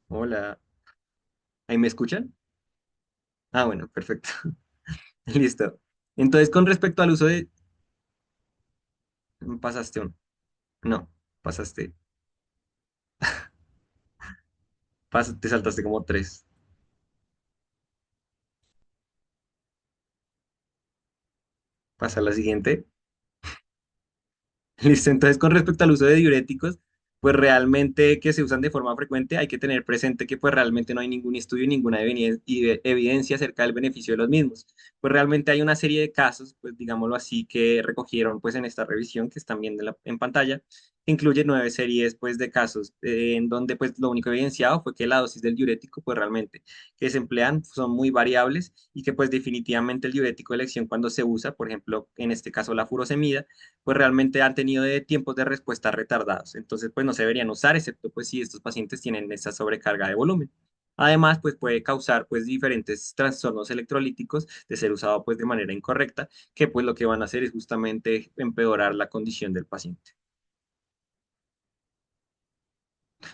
Hola. ¿Ahí me escuchan? Ah, bueno, perfecto. Listo. Entonces, con respecto al uso de... Pasaste uno. No, pasaste. Te saltaste como tres. Pasa a la siguiente. Listo, entonces con respecto al uso de diuréticos, pues realmente que se usan de forma frecuente, hay que tener presente que pues realmente no hay ningún estudio y ninguna evidencia acerca del beneficio de los mismos. Pues realmente hay una serie de casos, pues digámoslo así, que recogieron pues en esta revisión que están viendo en pantalla, que incluye 9 series pues de casos en donde pues lo único evidenciado fue que la dosis del diurético pues realmente que se emplean son muy variables y que pues definitivamente el diurético de elección cuando se usa, por ejemplo, en este caso la furosemida, pues realmente han tenido tiempos de respuesta retardados. Entonces, pues no se deberían usar, excepto pues si estos pacientes tienen esa sobrecarga de volumen. Además, pues puede causar pues diferentes trastornos electrolíticos de ser usado pues de manera incorrecta, que pues lo que van a hacer es justamente empeorar la condición del paciente.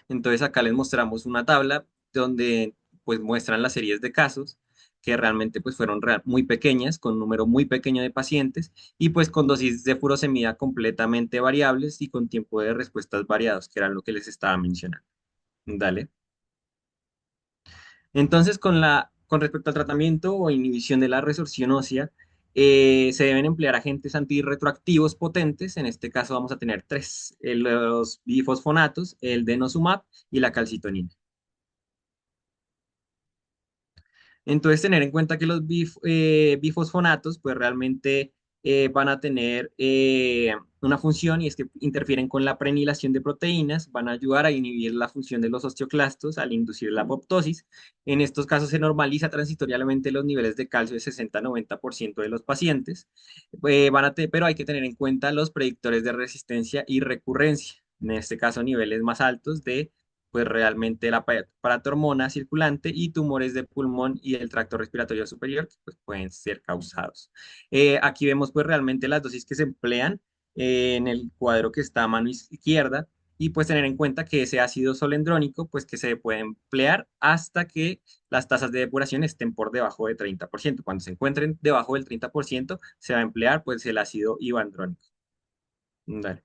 Entonces acá les mostramos una tabla donde pues muestran las series de casos que realmente pues fueron muy pequeñas, con un número muy pequeño de pacientes y pues con dosis de furosemida completamente variables y con tiempo de respuestas variados, que era lo que les estaba mencionando. Dale. Entonces, con respecto al tratamiento o inhibición de la resorción ósea, se deben emplear agentes antirretroactivos potentes. En este caso vamos a tener tres, los bifosfonatos, el denosumab y la calcitonina. Entonces, tener en cuenta que los bifosfonatos, pues realmente van a tener una función y es que interfieren con la prenilación de proteínas, van a ayudar a inhibir la función de los osteoclastos al inducir la apoptosis. En estos casos se normaliza transitoriamente los niveles de calcio de 60-90% de los pacientes, pero hay que tener en cuenta los predictores de resistencia y recurrencia. En este caso, niveles más altos de pues realmente la paratormona circulante y tumores de pulmón y del tracto respiratorio superior que pues, pueden ser causados. Aquí vemos pues realmente las dosis que se emplean en el cuadro que está a mano izquierda y pues tener en cuenta que ese ácido solendrónico pues que se puede emplear hasta que las tasas de depuración estén por debajo de 30%. Cuando se encuentren debajo del 30% se va a emplear pues el ácido ibandrónico. Dale.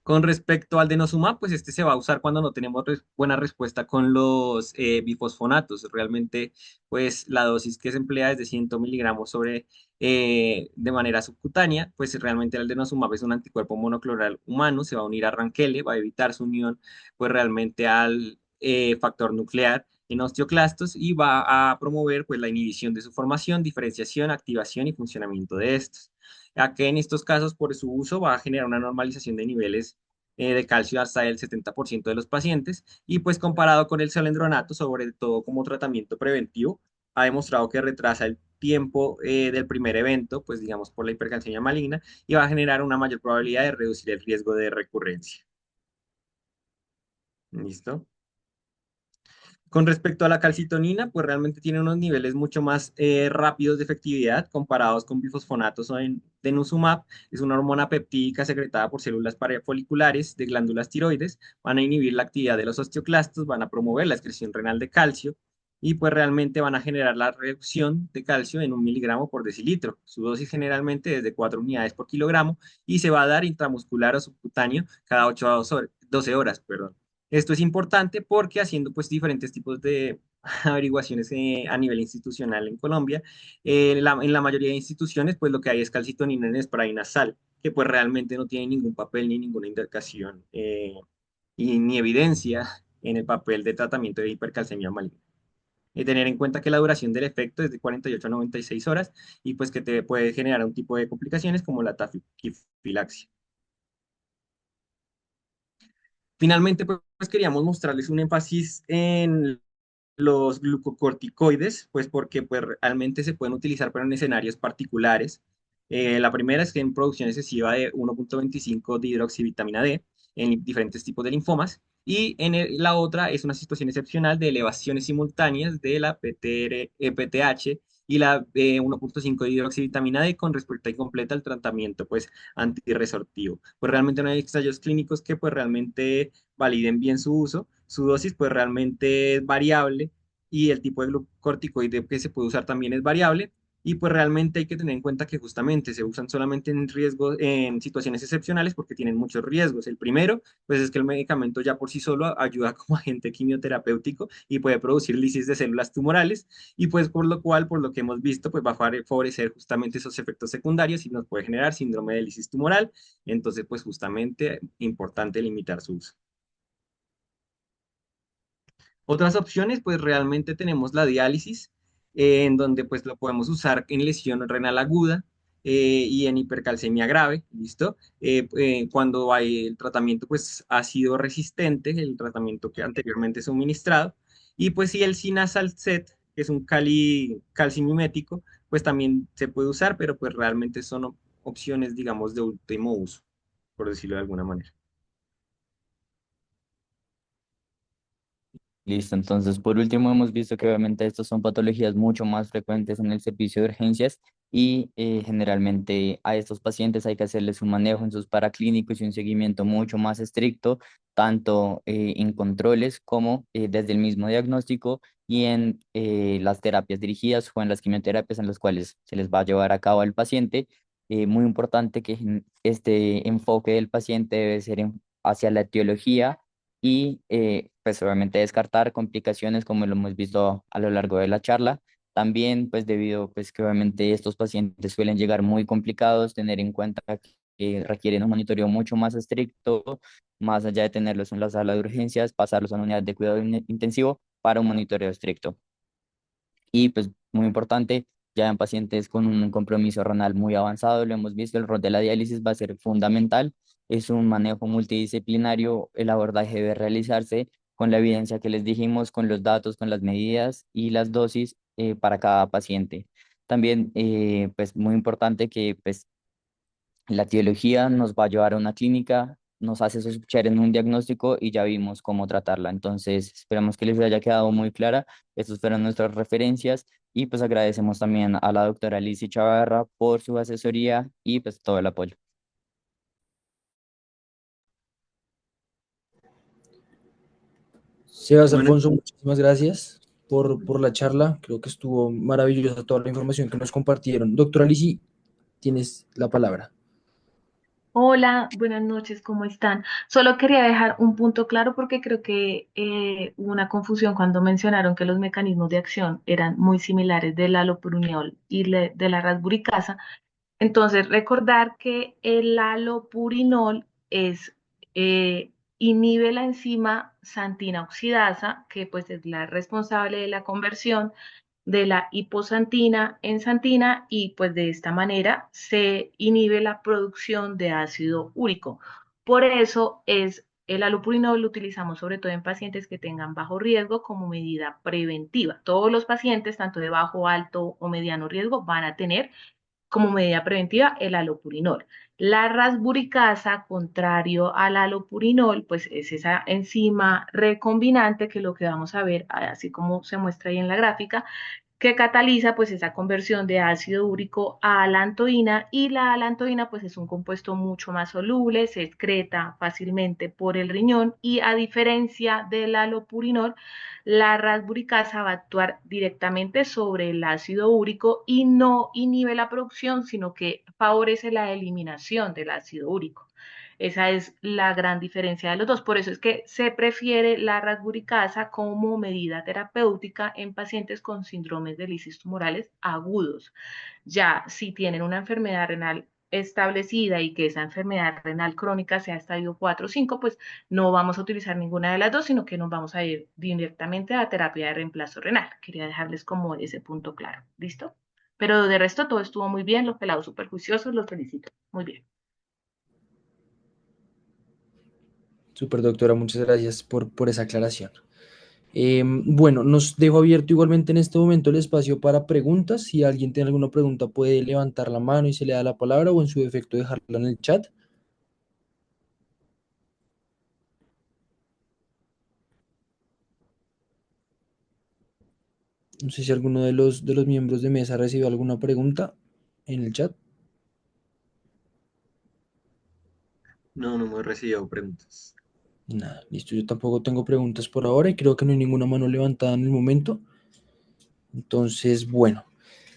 Con respecto al denosumab, pues este se va a usar cuando no tenemos buena respuesta con los bifosfonatos. Realmente, pues la dosis que se emplea es de 100 miligramos de manera subcutánea. Pues realmente el denosumab es un anticuerpo monoclonal humano, se va a unir a Ranquele, va a evitar su unión, pues realmente al factor nuclear en osteoclastos y va a promover pues la inhibición de su formación, diferenciación, activación y funcionamiento de estos ya que en estos casos por su uso va a generar una normalización de niveles de calcio hasta el 70% de los pacientes y pues comparado con el salendronato, sobre todo como tratamiento preventivo, ha demostrado que retrasa el tiempo del primer evento, pues digamos por la hipercalcemia maligna, y va a generar una mayor probabilidad de reducir el riesgo de recurrencia. ¿Listo? Con respecto a la calcitonina, pues realmente tiene unos niveles mucho más rápidos de efectividad comparados con bifosfonatos o denosumab. Es una hormona peptídica secretada por células parafoliculares de glándulas tiroides. Van a inhibir la actividad de los osteoclastos, van a promover la excreción renal de calcio y pues realmente van a generar la reducción de calcio en 1 miligramo por decilitro. Su dosis generalmente es de 4 unidades por kilogramo y se va a dar intramuscular o subcutáneo cada 8 a 12 horas, perdón. Esto es importante porque haciendo pues diferentes tipos de averiguaciones a nivel institucional en Colombia, en la mayoría de instituciones pues lo que hay es calcitonina en spray nasal, que pues realmente no tiene ningún papel ni ninguna indicación y ni evidencia en el papel de tratamiento de hipercalcemia maligna. Tener en cuenta que la duración del efecto es de 48 a 96 horas y pues que te puede generar un tipo de complicaciones como la taquifilaxia. Finalmente, pues queríamos mostrarles un énfasis en los glucocorticoides, pues porque pues, realmente se pueden utilizar, pero en escenarios particulares. La primera es que en producción excesiva de 1,25 hidroxivitamina D en diferentes tipos de linfomas. Y la otra es una situación excepcional de elevaciones simultáneas de la PTH y la 1,5 hidroxivitamina D con respecto a completa el tratamiento pues antirresortivo. Pues realmente no hay ensayos clínicos que pues realmente validen bien su uso. Su dosis pues realmente es variable y el tipo de glucocorticoide que se puede usar también es variable. Y pues realmente hay que tener en cuenta que justamente se usan solamente en riesgos, en situaciones excepcionales porque tienen muchos riesgos. El primero, pues es que el medicamento ya por sí solo ayuda como agente quimioterapéutico y puede producir lisis de células tumorales y pues por lo cual, por lo que hemos visto, pues va a favorecer justamente esos efectos secundarios y nos puede generar síndrome de lisis tumoral. Entonces, pues justamente importante limitar su uso. Otras opciones, pues realmente tenemos la diálisis, en donde pues lo podemos usar en lesión renal aguda y en hipercalcemia grave, ¿listo? Cuando hay el tratamiento pues ha sido resistente, el tratamiento que anteriormente suministrado, y pues si el sinasalcet, que es un calcimimético, pues también se puede usar, pero pues realmente son opciones, digamos, de último uso, por decirlo de alguna manera. Listo, entonces por último hemos visto que obviamente estas son patologías mucho más frecuentes en el servicio de urgencias y generalmente a estos pacientes hay que hacerles un manejo en sus paraclínicos y un seguimiento mucho más estricto, tanto en controles como desde el mismo diagnóstico y en las terapias dirigidas o en las quimioterapias en las cuales se les va a llevar a cabo al paciente. Muy importante que este enfoque del paciente debe ser hacia la etiología y pues obviamente descartar complicaciones como lo hemos visto a lo largo de la charla. También pues debido pues que obviamente estos pacientes suelen llegar muy complicados, tener en cuenta que requieren un monitoreo mucho más estricto, más allá de tenerlos en la sala de urgencias, pasarlos a una unidad de cuidado intensivo para un monitoreo estricto. Y pues muy importante, ya en pacientes con un compromiso renal muy avanzado, lo hemos visto, el rol de la diálisis va a ser fundamental. Es un manejo multidisciplinario, el abordaje debe realizarse con la evidencia que les dijimos, con los datos, con las medidas y las dosis para cada paciente. También, pues muy importante que pues la etiología nos va a llevar a una clínica, nos hace sospechar en un diagnóstico y ya vimos cómo tratarla. Entonces, esperamos que les haya quedado muy clara. Estas fueron nuestras referencias y pues agradecemos también a la doctora Lizy Chavarra por su asesoría y pues todo el apoyo. Sebas, Bueno, Alfonso, muchísimas gracias por la charla. Creo que estuvo maravillosa toda la información que nos compartieron. Doctora Lisi, tienes la palabra. Hola, buenas noches, ¿cómo están? Solo quería dejar un punto claro porque creo que hubo una confusión cuando mencionaron que los mecanismos de acción eran muy similares del allopurinol y de la rasburicasa. Entonces, recordar que el halopurinol inhibe la enzima santina oxidasa, que pues es la responsable de la conversión de la hiposantina en santina y pues de esta manera se inhibe la producción de ácido úrico. Por eso es el allopurinol lo utilizamos sobre todo en pacientes que tengan bajo riesgo como medida preventiva. Todos los pacientes, tanto de bajo, alto o mediano riesgo, van a tener como medida preventiva el alopurinol. La rasburicasa, contrario al alopurinol, pues es esa enzima recombinante que lo que vamos a ver, así como se muestra ahí en la gráfica, que cataliza pues esa conversión de ácido úrico a alantoína, y la alantoína pues es un compuesto mucho más soluble, se excreta fácilmente por el riñón, y a diferencia del alopurinol, la rasburicasa va a actuar directamente sobre el ácido úrico y no inhibe la producción, sino que favorece la eliminación del ácido úrico. Esa es la gran diferencia de los dos. Por eso es que se prefiere la rasburicasa como medida terapéutica en pacientes con síndromes de lisis tumorales agudos. Ya si tienen una enfermedad renal establecida y que esa enfermedad renal crónica sea estadio 4 o 5, pues no vamos a utilizar ninguna de las dos, sino que nos vamos a ir directamente a terapia de reemplazo renal. Quería dejarles como ese punto claro. ¿Listo? Pero de resto todo estuvo muy bien, los pelados súper juiciosos, los felicito. Muy bien. Súper, doctora, muchas gracias por esa aclaración. Bueno, nos dejo abierto igualmente en este momento el espacio para preguntas. Si alguien tiene alguna pregunta, puede levantar la mano y se le da la palabra, o en su defecto dejarla en el chat. No sé si alguno de los miembros de mesa recibió alguna pregunta en el chat. No, no hemos recibido preguntas. Nada, listo. Yo tampoco tengo preguntas por ahora y creo que no hay ninguna mano levantada en el momento. Entonces, bueno.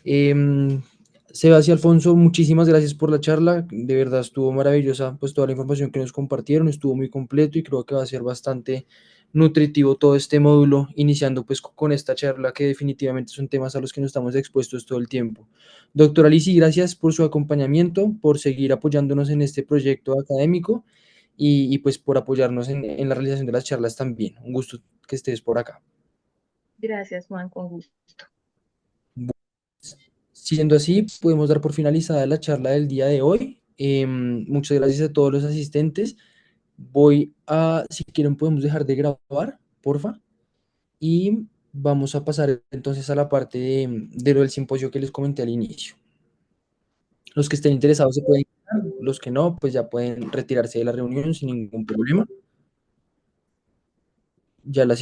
Sebas y Alfonso, muchísimas gracias por la charla. De verdad estuvo maravillosa, pues toda la información que nos compartieron estuvo muy completo y creo que va a ser bastante nutritivo todo este módulo, iniciando pues con esta charla que definitivamente son temas a los que nos estamos expuestos todo el tiempo. Doctora Lisi, gracias por su acompañamiento, por seguir apoyándonos en este proyecto académico y pues por apoyarnos en la realización de las charlas también. Un gusto que estés por acá. Gracias, Juan, con gusto. Siendo así, podemos dar por finalizada la charla del día de hoy. Muchas gracias a todos los asistentes. Si quieren, podemos dejar de grabar, porfa. Y vamos a pasar entonces a la parte de lo del simposio que les comenté al inicio. Los que estén interesados se pueden quedar, los que no, pues ya pueden retirarse de la reunión sin ningún problema. Ya la